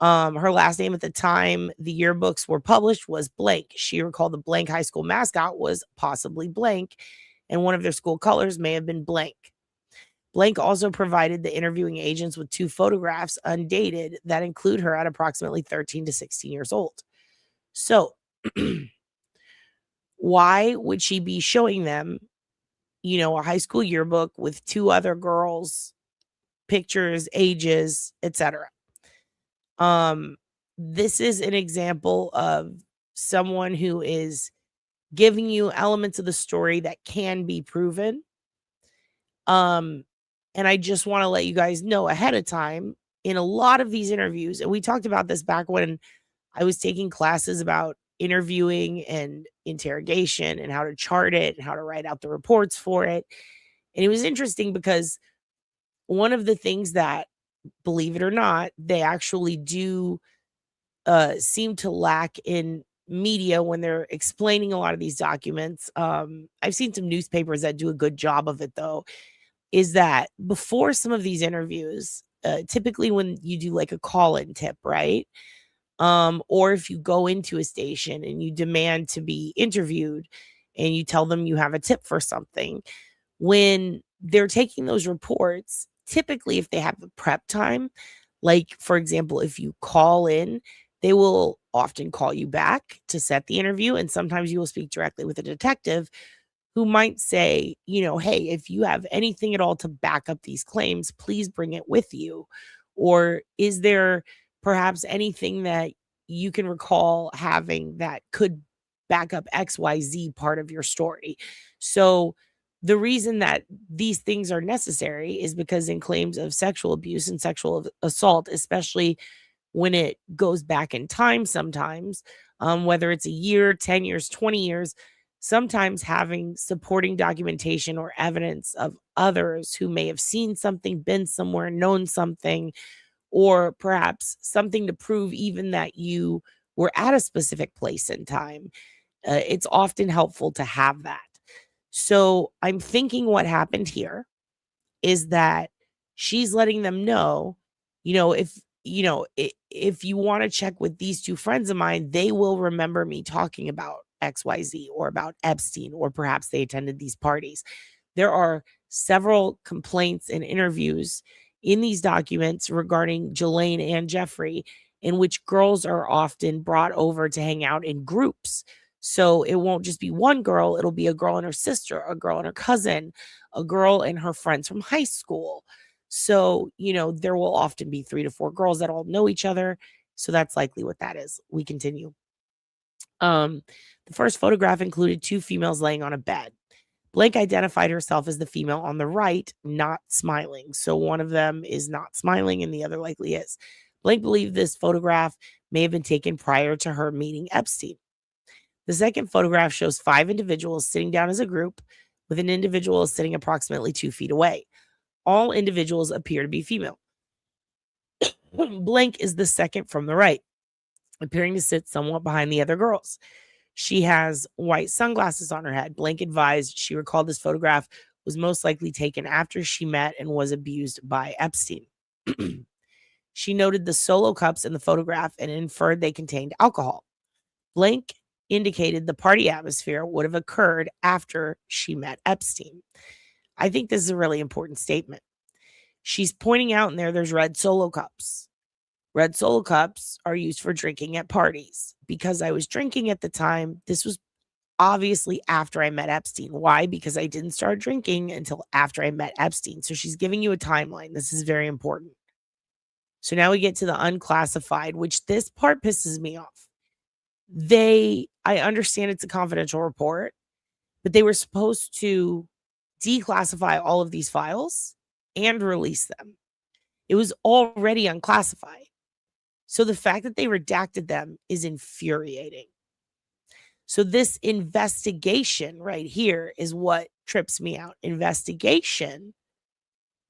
Her last name at the time the yearbooks were published was blank. She recalled the blank high school mascot was possibly blank, and one of their school colors may have been blank. Blank also provided the interviewing agents with 2 photographs undated that include her at approximately 13 to 16 years old. So why would she be showing them, a high school yearbook with 2 other girls, pictures, ages, etc.? This is an example of someone who is giving you elements of the story that can be proven. And I just want to let you guys know ahead of time, in a lot of these interviews, and we talked about this back when I was taking classes about interviewing and interrogation and how to chart it and how to write out the reports for it. And it was interesting because one of the things that, believe it or not, they actually do seem to lack in media when they're explaining a lot of these documents. I've seen some newspapers that do a good job of it, though, is that before some of these interviews, typically when you do like a call-in tip, right? Or if you go into a station and you demand to be interviewed and you tell them you have a tip for something, when they're taking those reports, typically if they have the prep time, like for example, if you call in, they will often call you back to set the interview. And sometimes you will speak directly with a detective who might say, hey, if you have anything at all to back up these claims, please bring it with you. Or is there perhaps anything that you can recall having that could back up XYZ part of your story? So the reason that these things are necessary is because in claims of sexual abuse and sexual assault, especially when it goes back in time sometimes, whether it's a year, 10 years, 20 years, sometimes having supporting documentation or evidence of others who may have seen something, been somewhere, known something, or perhaps something to prove even that you were at a specific place in time. It's often helpful to have that. So I'm thinking what happened here is that she's letting them know, if you want to check with these 2 friends of mine, they will remember me talking about XYZ or about Epstein, or perhaps they attended these parties. There are several complaints and interviews in these documents regarding Jelaine and Jeffrey, in which girls are often brought over to hang out in groups. So it won't just be one girl, it'll be a girl and her sister, a girl and her cousin, a girl and her friends from high school. So, there will often be 3 to 4 girls that all know each other. So that's likely what that is. We continue. The first photograph included 2 females laying on a bed. Blake identified herself as the female on the right, not smiling. So one of them is not smiling and the other likely is. Blake believed this photograph may have been taken prior to her meeting Epstein. The second photograph shows 5 individuals sitting down as a group, with an individual sitting approximately 2 feet away. All individuals appear to be female. Blank is the second from the right, appearing to sit somewhat behind the other girls. She has white sunglasses on her head. Blank advised she recalled this photograph was most likely taken after she met and was abused by Epstein. She noted the solo cups in the photograph and inferred they contained alcohol. Blank indicated the party atmosphere would have occurred after she met Epstein. I think this is a really important statement. She's pointing out in there's red solo cups. Red solo cups are used for drinking at parties. Because I was drinking at the time, this was obviously after I met Epstein. Why? Because I didn't start drinking until after I met Epstein. So she's giving you a timeline. This is very important. So now we get to the unclassified, which this part pisses me off. I understand it's a confidential report, but they were supposed to declassify all of these files and release them. It was already unclassified. So the fact that they redacted them is infuriating. So this investigation right here is what trips me out. Investigation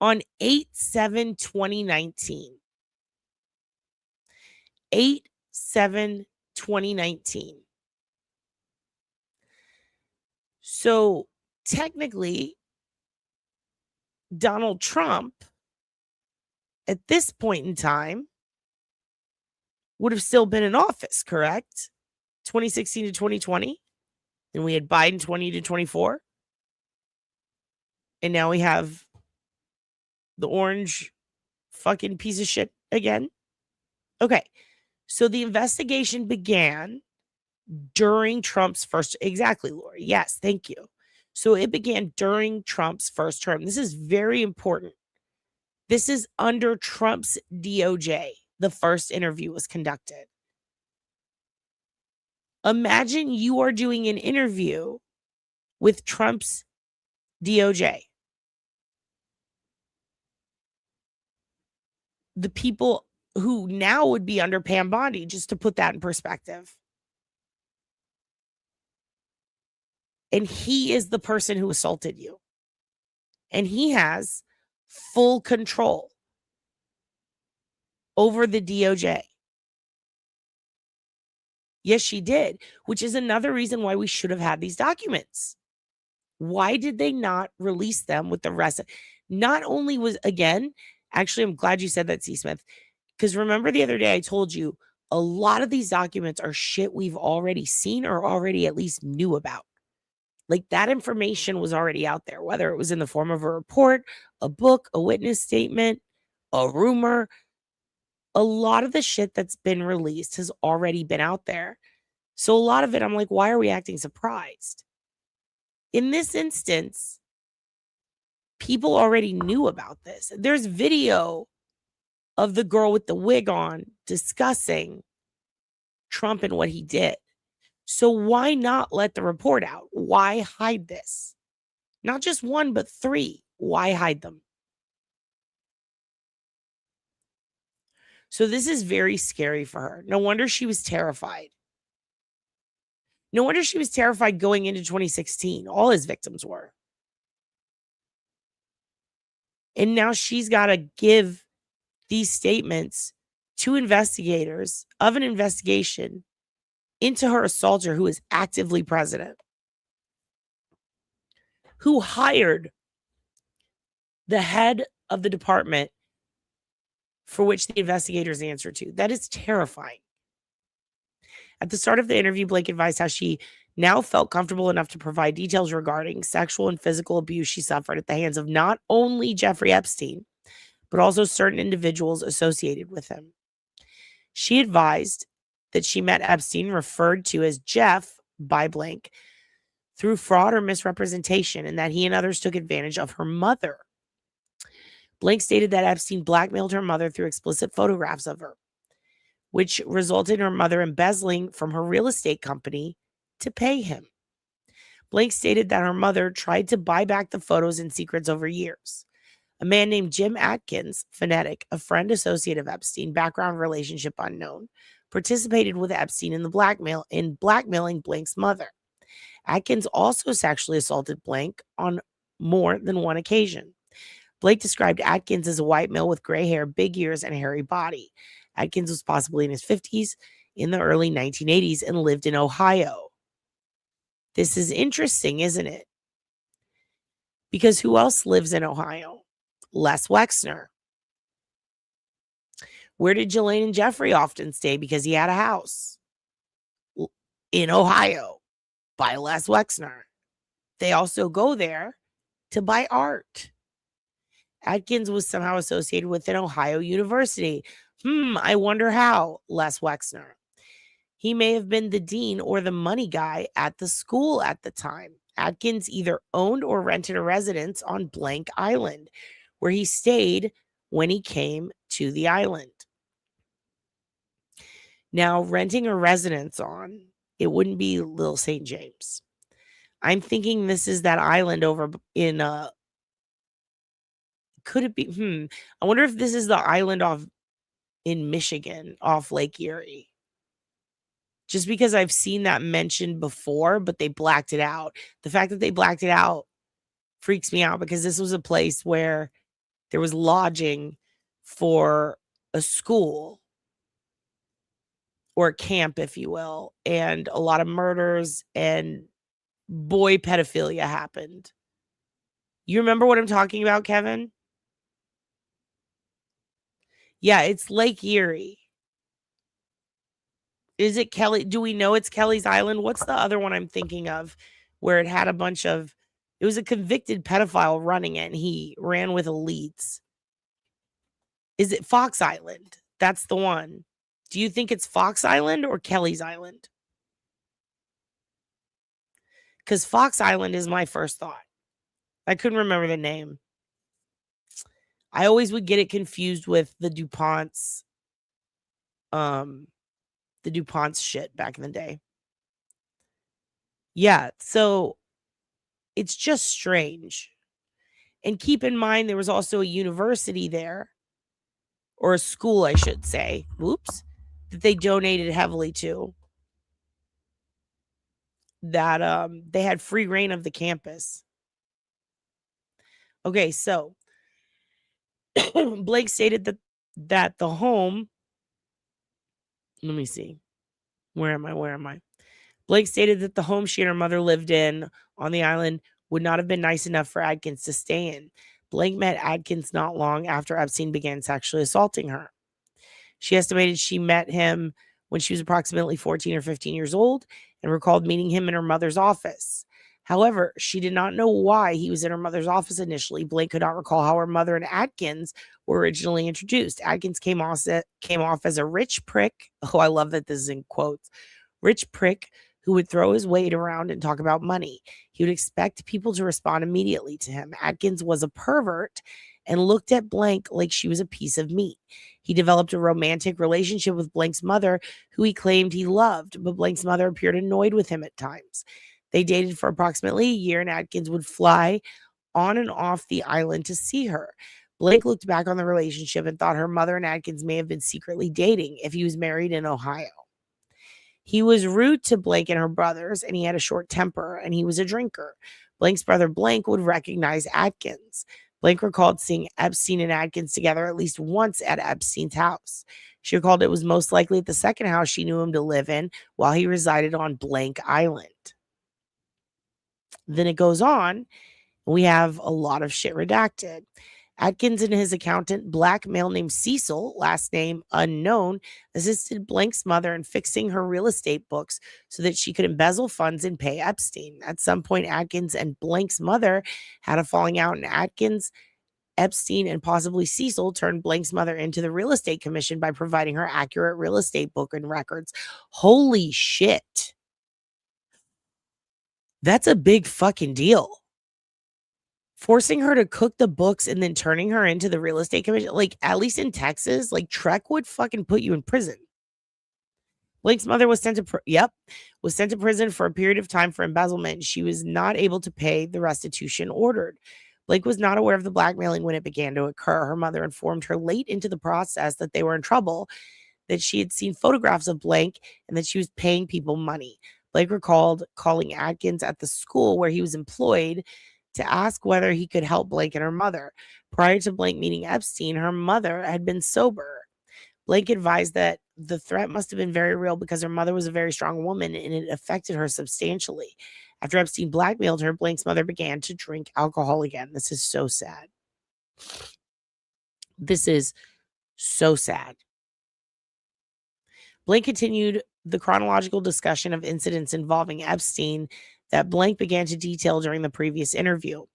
on 8/7/2019. 8/7/2019. So technically, Donald Trump at this point in time would have still been in office, correct? 2016 to 2020. And we had Biden 20 to 24. And now we have the orange fucking piece of shit again. Okay. So the investigation began during Trump's first, exactly, Lori. Yes, thank you. So it began during Trump's first term. This is very important. This is under Trump's DOJ. The first interview was conducted. Imagine you are doing an interview with Trump's DOJ. The people who now would be under Pam Bondi, just to put that in perspective. And he is the person who assaulted you. And he has full control over the DOJ. Yes, she did, which is another reason why we should have had these documents. Why did they not release them with the rest? Not only was, again, actually, I'm glad you said that, C. Smith, because remember the other day I told you a lot of these documents are shit we've already seen or already at least knew about. Like that information was already out there, whether it was in the form of a report, a book, a witness statement, a rumor. A lot of the shit that's been released has already been out there. So a lot of it, I'm like, why are we acting surprised? In this instance, people already knew about this. There's video of the girl with the wig on discussing Trump and what he did. So why not let the report out? Why hide this? Not just one, but three. Why hide them? So this is very scary for her. No wonder she was terrified. No wonder she was terrified going into 2016. All his victims were. And now she's got to give these statements to investigators of an investigation into her assaulter who is actively president, who hired the head of the department for which the investigators answer to. That is terrifying. At the start of the interview, Blake advised how she now felt comfortable enough to provide details regarding sexual and physical abuse she suffered at the hands of not only Jeffrey Epstein, but also certain individuals associated with him. She advised that she met Epstein, referred to as Jeff by Blank, through fraud or misrepresentation, and that he and others took advantage of her mother. Blank stated that Epstein blackmailed her mother through explicit photographs of her, which resulted in her mother embezzling from her real estate company to pay him. Blank stated that her mother tried to buy back the photos and secrets over years. A man named Jim Atkins, phonetic, a friend associate of Epstein, background relationship unknown, participated with Epstein in blackmailing Blank's mother. Atkins also sexually assaulted Blank on more than one occasion. Blake described Atkins as a white male with gray hair, big ears, and a hairy body. Atkins was possibly in his 50s in the early 1980s and lived in Ohio. This is interesting, isn't it? Because who else lives in Ohio? Les Wexner. Where did Jelaine and Jeffrey often stay? Because he had a house in Ohio by Les Wexner. They also go there to buy art. Adkins was somehow associated with an Ohio university. I wonder how, Les Wexner. He may have been the dean or the money guy at the school at the time. Adkins either owned or rented a residence on Blank Island, where he stayed when he came to the island. Now, renting a residence on, it wouldn't be Little St. James. I'm thinking this is that island over in, could it be, I wonder if this is the island off in Michigan, off Lake Erie. Just because I've seen that mentioned before, but they blacked it out. The fact that they blacked it out freaks me out because this was a place where there was lodging for a school or a camp, if you will, and a lot of murders and boy pedophilia happened. You remember what I'm talking about, Kevin? Yeah, it's Lake Erie. Is it Kelly? Do we know it's Kelly's Island? What's the other one I'm thinking of where it had a bunch of, it was a convicted pedophile running it and he ran with elites. Is it Fox Island? That's the one. Do you think it's Fox Island or Kelly's Island? Because Fox Island is my first thought. I couldn't remember the name. I always would get it confused with the DuPont's shit back in the day. Yeah, so it's just strange. And keep in mind, there was also a university there, or a school, I should say, that they donated heavily to. That they had free reign of the campus. Okay, so Blake stated that the home, let me see. Where am I? Blake stated that the home she and her mother lived in on the island would not have been nice enough for Adkins to stay in. Blake met Adkins not long after Epstein began sexually assaulting her. She estimated she met him when she was approximately 14 or 15 years old and recalled meeting him in her mother's office. However, she did not know why he was in her mother's office initially. Blake could not recall how her mother and Adkins were originally introduced. Adkins came off as a rich prick. Oh, I love that this is in quotes. Rich prick who would throw his weight around and talk about money. He would expect people to respond immediately to him. Adkins was a pervert and looked at Blank like she was a piece of meat. He developed a romantic relationship with Blank's mother, who he claimed he loved, but Blank's mother appeared annoyed with him at times. They dated for approximately a year, and Adkins would fly on and off the island to see her. Blake looked back on the relationship and thought her mother and Adkins may have been secretly dating if he was married in Ohio. He was rude to Blake and her brothers, and he had a short temper, and he was a drinker. Blank's brother Blank would recognize Adkins. Blank recalled seeing Epstein and Adkins together at least once at Epstein's house. She recalled it was most likely at the second house she knew him to live in while he resided on Blank Island. Then it goes on. We have a lot of shit redacted. Adkins and his accountant, black male named Cecil, last name unknown, assisted Blank's mother in fixing her real estate books so that she could embezzle funds and pay Epstein. At some point, Adkins and Blank's mother had a falling out, and Adkins, Epstein, and possibly Cecil turned Blank's mother into the real estate commission by providing her accurate real estate book and records. Holy shit. That's a big fucking deal. Forcing her to cook the books and then turning her into the real estate commission, like at least in Texas, like Trek would fucking put you in prison. Blake's mother was sent to prison for a period of time for embezzlement. She was not able to pay the restitution ordered. Blake was not aware of the blackmailing when it began to occur. Her mother informed her late into the process that they were in trouble, that she had seen photographs of Blake and that she was paying people money. Blake recalled calling Adkins at the school where he was employed to ask whether he could help Blake and her mother. Prior to Blake meeting Epstein, her mother had been sober. Blake advised that the threat must have been very real because her mother was a very strong woman and it affected her substantially. After Epstein blackmailed her, Blake's mother began to drink alcohol again. This is so sad. This is so sad. Blake continued the chronological discussion of incidents involving Epstein that Blank began to detail during the previous interview.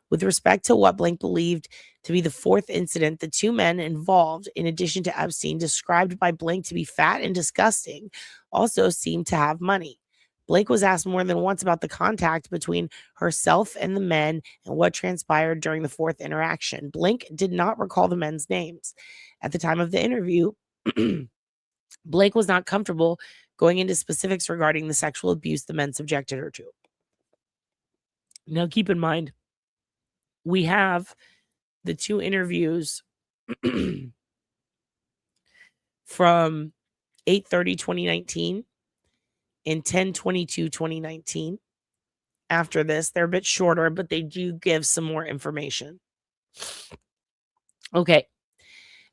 With respect to what Blank believed to be the fourth incident, the two men involved, in addition to Epstein, described by Blank to be fat and disgusting, also seemed to have money. Blake was asked more than once about the contact between herself and the men and what transpired during the fourth interaction. Blake did not recall the men's names. At the time of the interview, Blake was not comfortable going into specifics regarding the sexual abuse the men subjected her to. Now, keep in mind, we have the two interviews from 8/30/2019 and 10/22/2019. After this, they're a bit shorter, but they do give some more information. Okay.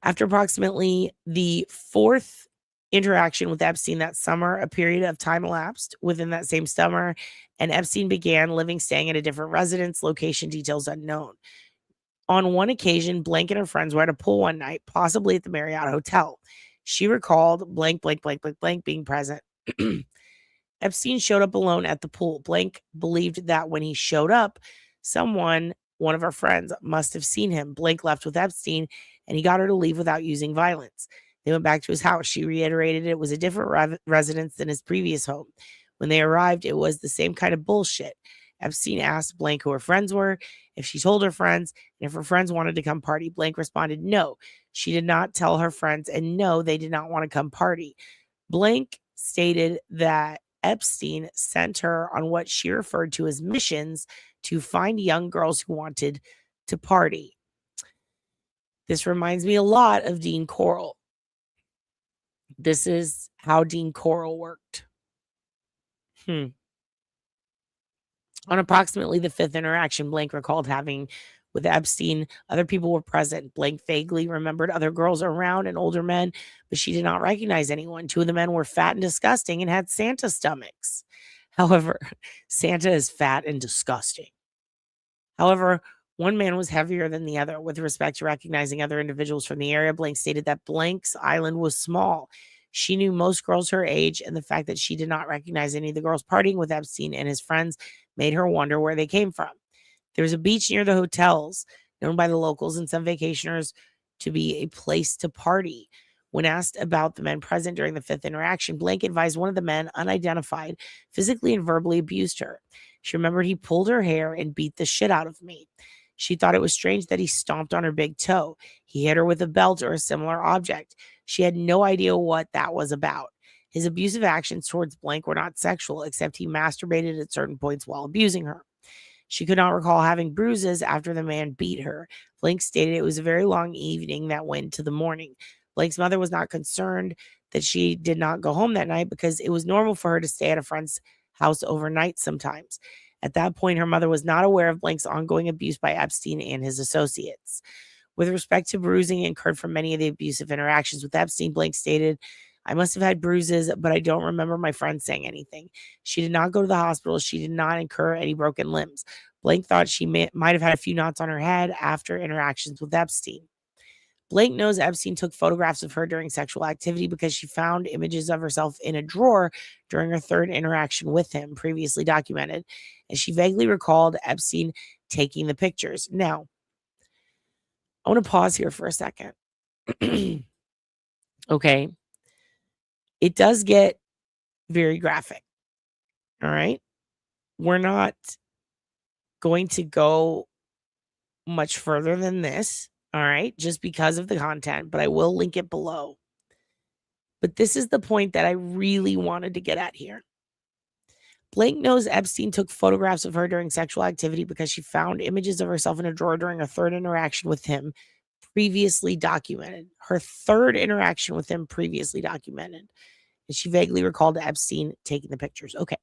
After approximately the fourth interaction with Epstein that summer, a period of time elapsed within that same summer, and Epstein began staying at a different residence, location details unknown. On one occasion, Blank and her friends were at a pool one night, possibly at the Marriott Hotel. She recalled blank being present. Epstein showed up alone at the pool. Blank believed that when he showed up, one of her friends, must have seen him. Blank left with Epstein, and he got her to leave without using violence. They went back to his house. She reiterated it was a different residence than his previous home. When they arrived, it was the same kind of bullshit. Epstein asked Blank who her friends were, if she told her friends, and if her friends wanted to come party. Blank responded, no. She did not tell her friends, and no, they did not want to come party. Blank stated that Epstein sent her on what she referred to as missions to find young girls who wanted to party. This reminds me a lot of Dean Corll. This is how Dean Corll worked. On approximately the fifth interaction Blank recalled having with Epstein, other people were present. Blank vaguely remembered other girls around and older men, but she did not recognize anyone. Two of the men were fat and disgusting and had Santa stomachs. However, Santa is fat and disgusting. However, one man was heavier than the other. With respect to recognizing other individuals from the area, Blank stated that Blank's island was small. She knew most girls her age, and the fact that she did not recognize any of the girls partying with Epstein and his friends made her wonder where they came from. There was a beach near the hotels, known by the locals and some vacationers to be a place to party. When asked about the men present during the fifth interaction, Blank advised one of the men, unidentified, physically and verbally abused her. She remembered he pulled her hair and beat the shit out of me. She thought it was strange that he stomped on her big toe. He hit her with a belt or a similar object. She had no idea what that was about. His abusive actions towards Blank were not sexual, except he masturbated at certain points while abusing her. She could not recall having bruises after the man beat her. Blank stated it was a very long evening that went to the morning. Blank's mother was not concerned that she did not go home that night because it was normal for her to stay at a friend's house overnight sometimes. At that point, her mother was not aware of Blank's ongoing abuse by Epstein and his associates. With respect to bruising incurred from many of the abusive interactions with Epstein, Blank stated, I must have had bruises, but I don't remember my friend saying anything. She did not go to the hospital. She did not incur any broken limbs. Blank thought she might have had a few knots on her head after interactions with Epstein. Blank knows Epstein took photographs of her during sexual activity because she found images of herself in a drawer during her third interaction with him, previously documented, and she vaguely recalled Epstein taking the pictures. Now, I want to pause here for a second. Okay. It does get very graphic. All right. We're not going to go much further than this. All right. Just because of the content, but I will link it below. But this is the point that I really wanted to get at here. Blank knows Epstein took photographs of her during sexual activity because she found images of herself in a drawer during a third interaction with him, previously documented. Her third interaction with him, previously documented. And she vaguely recalled Epstein taking the pictures. Okay.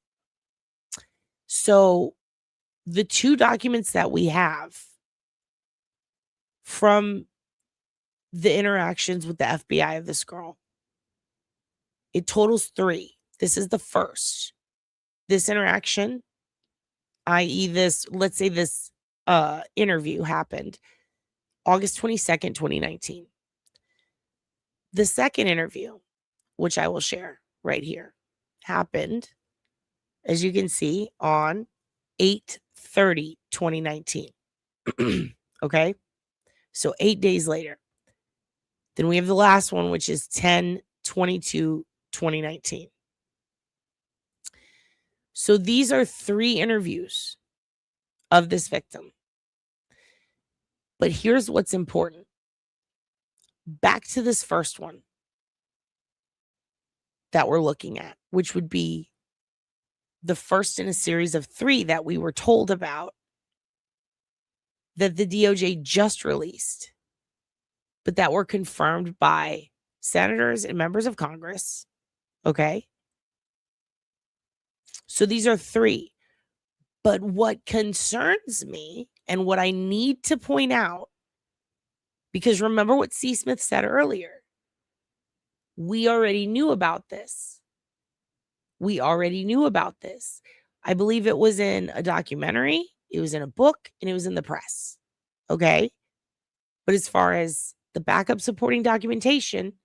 So the two documents that we have from the interactions with the FBI of this girl. It totals 3. This is the first. This interaction, i.e. this, let's say this interview happened August 22nd, 2019. The second interview, which I will share right here, happened, as you can see, on 8/30/2019. Okay? So 8 days later. Then we have the last one, which is 10/22/2019. So these are 3 interviews of this victim. But here's what's important. Back to this first one that we're looking at, which would be the first in a series of 3 that we were told about that the DOJ just released, but that were confirmed by senators and members of Congress. Okay? So these are 3. But what concerns me and what I need to point out, because remember what C. Smith said earlier, we already knew about this. We already knew about this. I believe it was in a documentary, it was in a book, and it was in the press. Okay? But as far as the backup supporting documentation,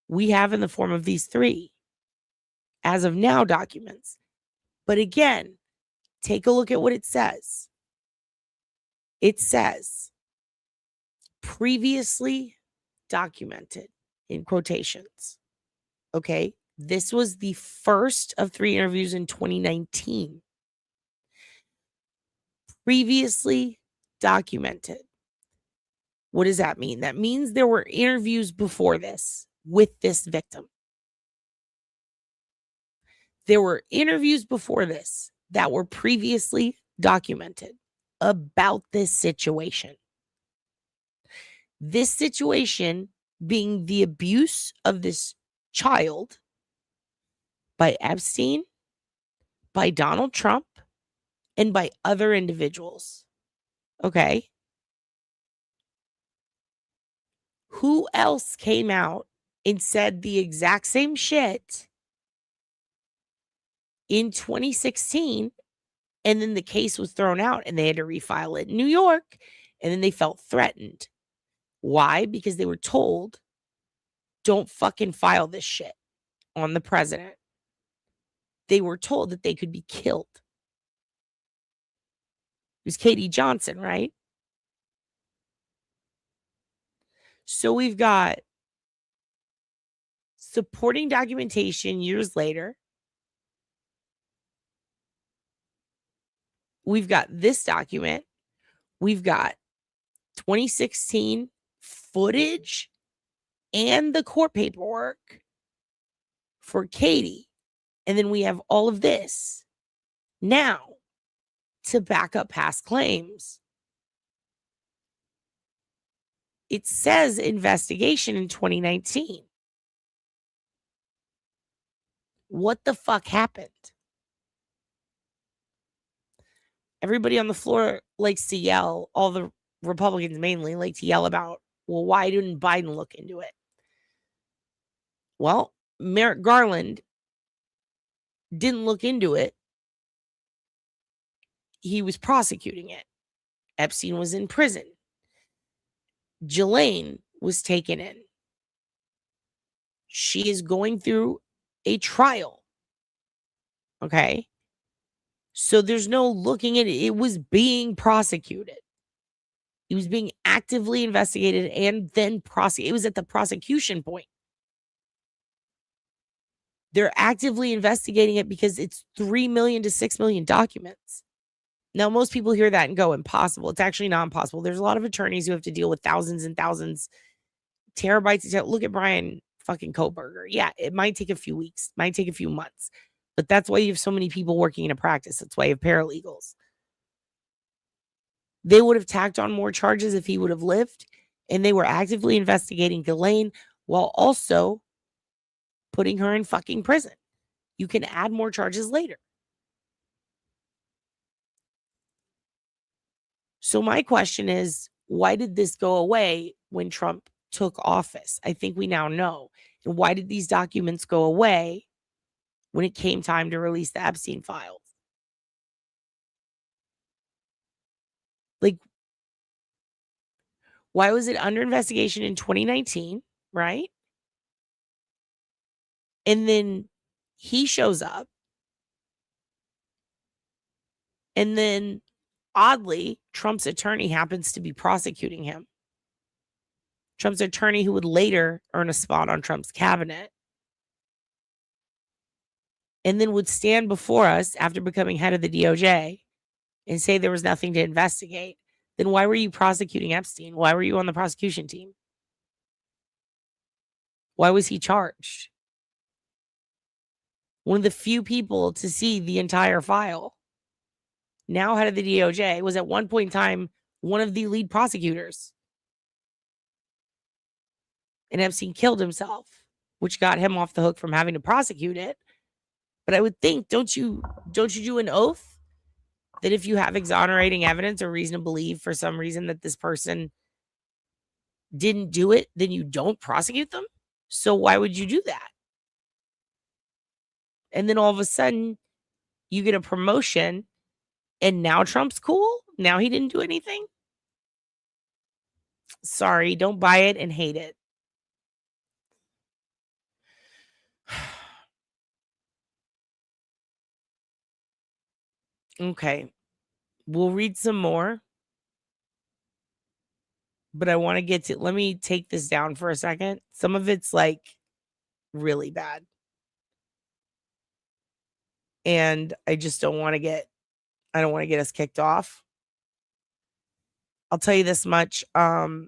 we have in the form of these 3, as of now, documents. But again, take a look at what it says. It says, previously documented, in quotations. Okay? This was the first of 3 interviews in 2019. Previously documented. What does that mean? That means there were interviews before this with this victim. There were interviews before this that were previously documented about this situation. This situation being the abuse of this child by Epstein, by Donald Trump, and by other individuals. Okay? Who else came out and said the exact same shit in 2016, and then the case was thrown out and they had to refile it in New York, and then they felt threatened? Why? Because they were told, don't fucking file this shit on the president. They were told that they could be killed. It was Katie Johnson, right? So we've got supporting documentation years later. We've got this document. We've got 2016 footage and the court paperwork for Katie. And then we have all of this now to back up past claims. It says investigation in 2019. What the fuck happened? Everybody on the floor likes to yell, all the Republicans mainly like to yell about, well, why didn't Biden look into it? Well, Merrick Garland didn't look into it. He was prosecuting it. Epstein was in prison. Ghislaine was taken in. She is going through a trial. Okay? So there's no looking at it. It was being prosecuted. It was being actively investigated and then prosecuted. It was at the prosecution point. They're actively investigating it because it's 3 million to 6 million documents. Now, most people hear that and go, impossible. It's actually not impossible. There's a lot of attorneys who have to deal with thousands and thousands, terabytes. Look at Brian fucking Koberger. Yeah, it might take a few weeks, might take a few months. But that's why you have so many people working in a practice. That's why you have paralegals. They would have tacked on more charges if he would have lived. And they were actively investigating Ghislaine while also putting her in fucking prison. You can add more charges later. So my question is, why did this go away when Trump took office. I think we now know. And why did these documents go away when it came time to release the Epstein files? Like, why was it under investigation in 2019, right? And then he shows up. And then, oddly, Trump's attorney happens to be prosecuting him. Trump's attorney, who would later earn a spot on Trump's cabinet, and then would stand before us after becoming head of the DOJ and say there was nothing to investigate. Then why were you prosecuting Epstein? Why were you on the prosecution team? Why was he charged? One of the few people to see the entire file, now head of the DOJ, was at one point in time one of the lead prosecutors. And Epstein killed himself, which got him off the hook from having to prosecute it. But I would think, don't you do an oath that if you have exonerating evidence or reason to believe for some reason that this person didn't do it, then you don't prosecute them? So why would you do that? And then all of a sudden, you get a promotion, and now Trump's cool? Now he didn't do anything? Sorry, don't buy it and hate it. Okay, we'll read some more. But I want to get to, let me take this down for a second. Some of it's like really bad. And I just don't want to get us kicked off. I'll tell you this much. There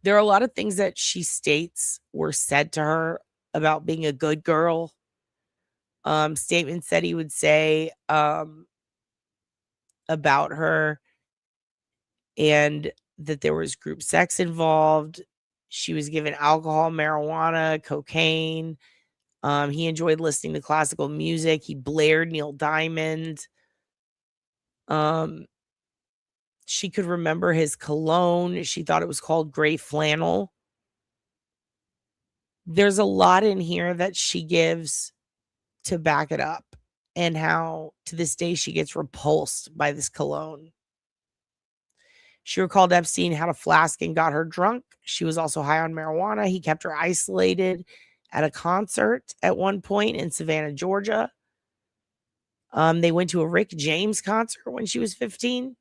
are a lot of things that she states were said to her about being a good girl. Statements that he would say about her, and that there was group sex involved. She was given alcohol, marijuana, cocaine. He enjoyed listening to classical music. He blared Neil Diamond. She could remember his cologne. She thought it was called gray flannel. There's a lot in here that she gives to back it up, and how to this day she gets repulsed by this cologne. She recalled Epstein had a flask and got her drunk. She was also high on marijuana. He kept her isolated at a concert at one point in Savannah, Georgia. They went to a Rick James concert when she was 15.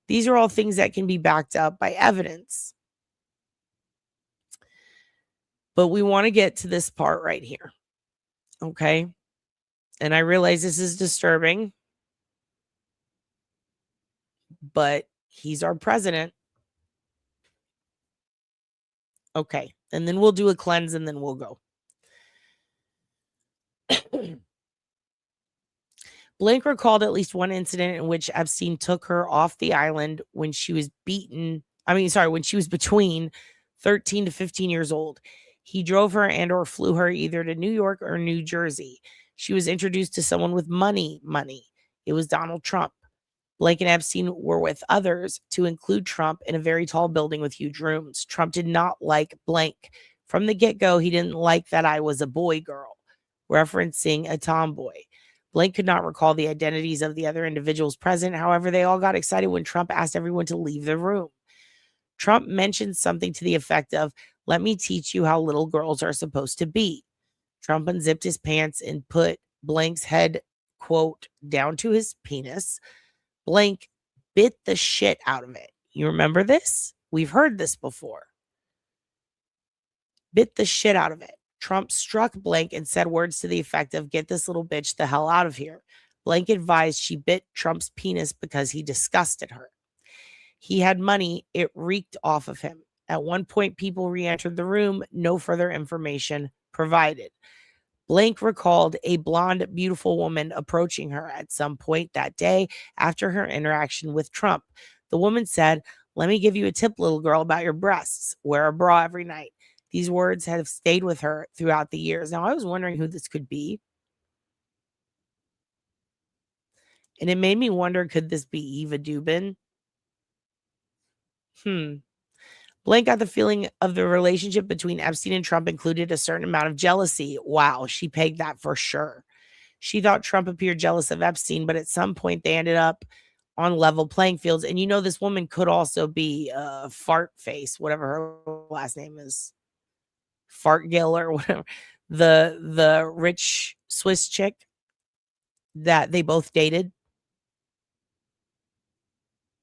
These are all things that can be backed up by evidence. But we want to get to this part right here. Okay? And I realize this is disturbing, but he's our president. Okay. And then we'll do a cleanse and then we'll go. Blank recalled at least one incident in which Epstein took her off the island when she was when she was between 13 to 15 years old. He drove her and or flew her either to New York or New Jersey. She was introduced to someone with money. It was Donald Trump. Blank and Epstein were with others, to include Trump, in a very tall building with huge rooms. Trump did not like Blank. From the get-go, he didn't like that I was a boy girl, referencing a tomboy. Blank could not recall the identities of the other individuals present. However, they all got excited when Trump asked everyone to leave the room. Trump mentioned something to the effect of, "Let me teach you how little girls are supposed to be." Trump unzipped his pants and put Blank's head, quote, down to his penis. Blank bit the shit out of it. You remember this? We've heard this before. Bit the shit out of it. Trump struck Blank and said words to the effect of, "Get this little bitch the hell out of here." Blank advised she bit Trump's penis because he disgusted her. He had money. It reeked off of him. At one point, people re-entered the room. No further information provided. Blank recalled a blonde, beautiful woman approaching her at some point that day after her interaction with Trump. The woman said, "Let me give you a tip, little girl, about your breasts. Wear a bra every night." These words have stayed with her throughout the years. Now, I was wondering who this could be. And it made me wonder, could this be Eva Dubin? Blank got the feeling of the relationship between Epstein and Trump included a certain amount of jealousy. Wow, she pegged that for sure. She thought Trump appeared jealous of Epstein, but at some point they ended up on level playing fields. And you know, this woman could also be Fart Face, whatever her last name is. Fartgill or whatever. The rich Swiss chick that they both dated.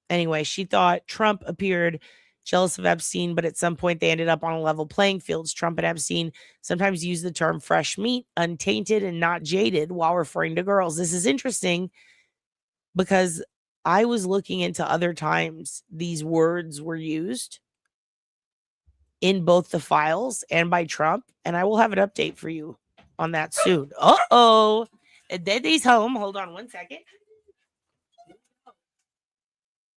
Anyway, she thought Trump appeared jealous of Epstein, but at some point they ended up on a level playing fields. Trump and Epstein sometimes use the term fresh meat, untainted and not jaded while referring to girls. This is interesting because I was looking into other times these words were used in both the files and by Trump, and I will have an update for you on that soon. Uh-oh. And Daddy's home. Hold on one second.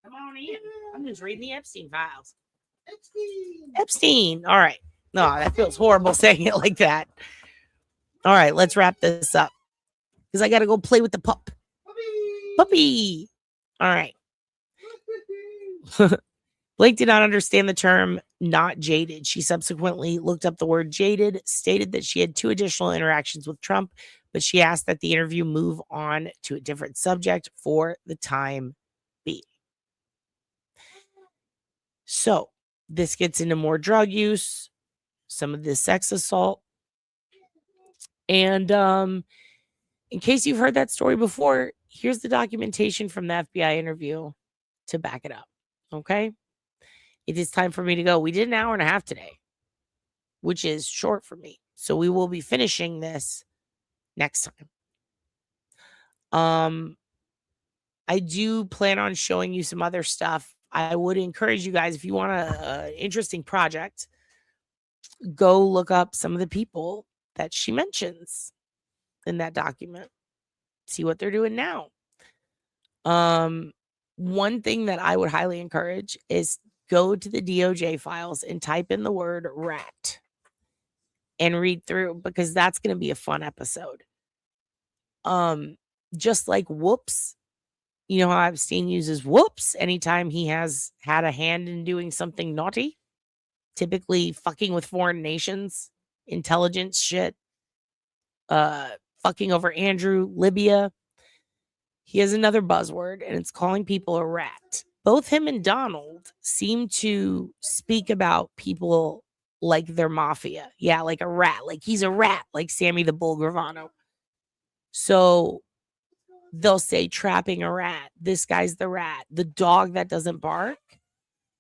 Come on in. I'm just reading the Epstein files. Epstein. All right. No, that feels horrible saying it like that. All right, let's wrap this up because I got to go play with the puppy. All right. Blake did not understand the term not jaded. She subsequently looked up the word jaded, stated that she had 2 additional interactions with Trump, but she asked that the interview move on to a different subject for the time being. So this gets into more drug use, some of this sex assault. And in case you've heard that story before, here's the documentation from the FBI interview to back it up. Okay. It is time for me to go. We did an hour and a half today, which is short for me. So we will be finishing this next time. I do plan on showing you some other stuff. I would encourage you guys, if you want an interesting project, go look up some of the people that she mentions in that document. See what they're doing now. One thing that I would highly encourage is go to the DOJ files and type in the word rat and read through, because that's going to be a fun episode. Just like whoops. You know how Epstein uses whoops anytime he has had a hand in doing something naughty? Typically fucking with foreign nations, intelligence shit, fucking over Andrew, Libya. He has another buzzword, and it's calling people a rat. Both him and Donald seem to speak about people like they're mafia. Yeah, like a rat. Like he's a rat, like Sammy the Bull Gravano. So they'll say trapping a rat. This guy's the rat. The dog that doesn't bark.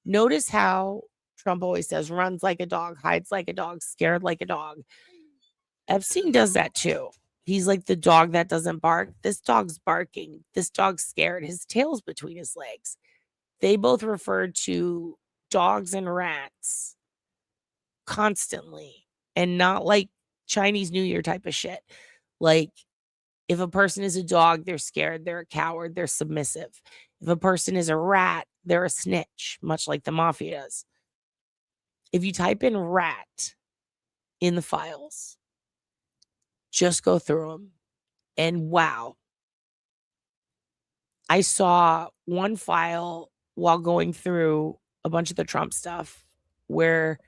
Notice how Trump always says runs like a dog, hides like a dog, scared like a dog. Epstein does that too. He's like the dog that doesn't bark. This dog's barking. This dog's scared. His tail's between his legs. They both refer to dogs and rats constantly, and not like Chinese New Year type of shit. Like, if a person is a dog, they're scared, they're a coward, they're submissive. If a person is a rat, they're a snitch, much like the mafia does. If you type in rat in the files, just go through them, and wow. I saw one file while going through a bunch of the Trump stuff where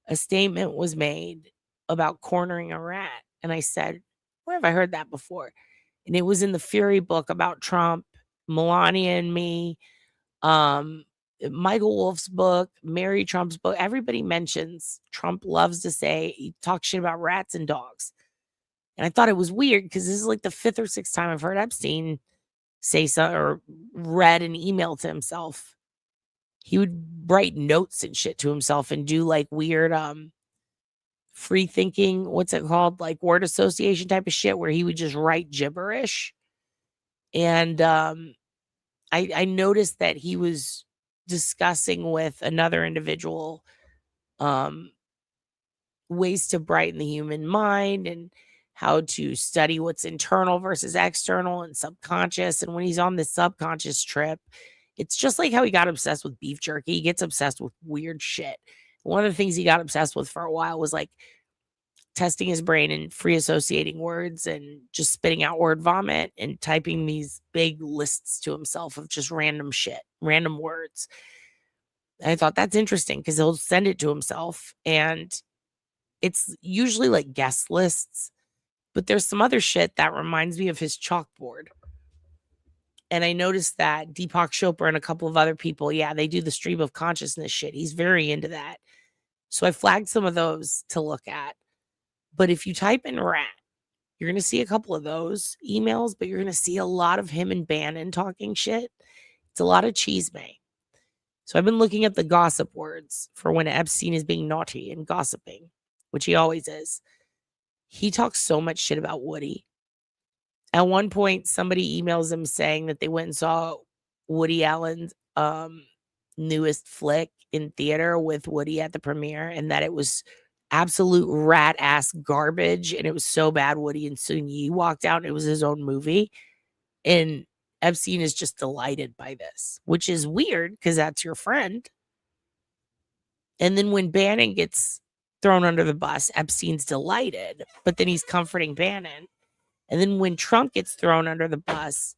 a statement was made about cornering a rat. And I said, where have I heard that before? And it was in the Fury book about Trump, Melania and me, Michael Wolff's book, Mary Trump's book. Everybody mentions Trump loves to say, he talks shit about rats and dogs. And I thought it was weird because this is like the 5th or 6th time I've heard Epstein say so, or read an email to himself. He would write notes and shit to himself and do like weird free thinking, what's it called? Like word association type of shit where he would just write gibberish. And I noticed that he was discussing with another individual ways to brighten the human mind and how to study what's internal versus external and subconscious. And when he's on this subconscious trip, it's just like how he got obsessed with beef jerky. He gets obsessed with weird shit. One of the things he got obsessed with for a while was like testing his brain and free associating words and just spitting out word vomit and typing these big lists to himself of just random shit, random words. And I thought that's interesting because he'll send it to himself and it's usually like guest lists, but there's some other shit that reminds me of his chalkboard. And I noticed that Deepak Chopra and a couple of other people, yeah, they do the stream of consciousness shit. He's very into that. So I flagged some of those to look at. But if you type in rat, you're going to see a couple of those emails, but you're going to see a lot of him and Bannon talking shit. It's a lot of chisme. So I've been looking at the gossip words for when Epstein is being naughty and gossiping, which he always is. He talks so much shit about Woody. At one point, somebody emails him saying that they went and saw Woody Allen's newest flick in theater with Woody at the premiere and that it was absolute rat ass garbage and it was so bad Woody and Sun Yi walked out and it was his own movie. And Epstein is just delighted by this, which is weird because that's your friend. And then when Bannon gets thrown under the bus, Epstein's delighted, but then he's comforting Bannon. And then when Trump gets thrown under the bus,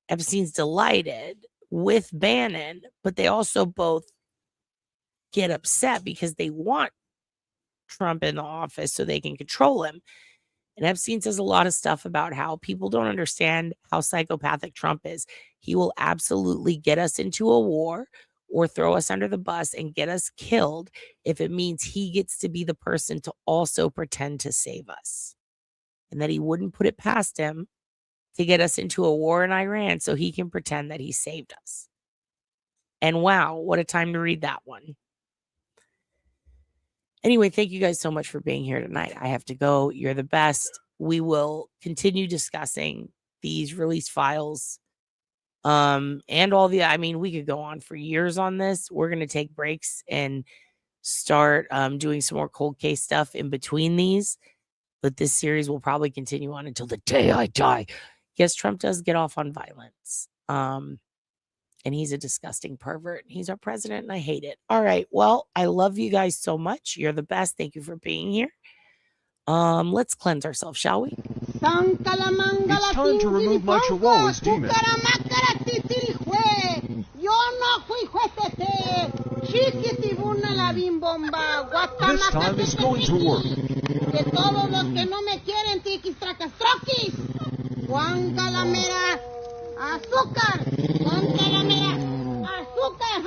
Epstein's delighted with Bannon, but they also both get upset because they want Trump in the office so they can control him. And Epstein says a lot of stuff about how people don't understand how psychopathic Trump is. He will absolutely get us into a war or throw us under the bus and get us killed if it means he gets to be the person to also pretend to save us. And that he wouldn't put it past him to get us into a war in Iran so he can pretend that he saved us. And wow, what a time to read that one. Anyway, thank you guys so much for being here tonight. I have to go. You're the best. We will continue discussing these release files and all the, I mean, we could go on for years on this. We're going to take breaks and start doing some more cold case stuff in between these. But this series will probably continue on until the day I die. Yes, Trump does get off on violence. And he's a disgusting pervert. He's our president, and I hate it. All right. Well, I love you guys so much. You're the best. Thank you for being here. Let's cleanse ourselves, shall we? It's time to remove my chihuahua's demon. This time is going to work. Juan Calamera, azúcar, Juan Calamera, azúcar,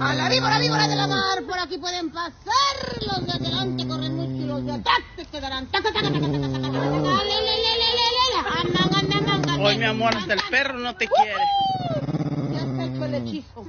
a la víbora de la mar, por aquí pueden pasar, los de adelante corren mucho y los de atrás se quedarán. Hoy mi amor, hasta el perro no te quiere. Ya está hecho el hechizo.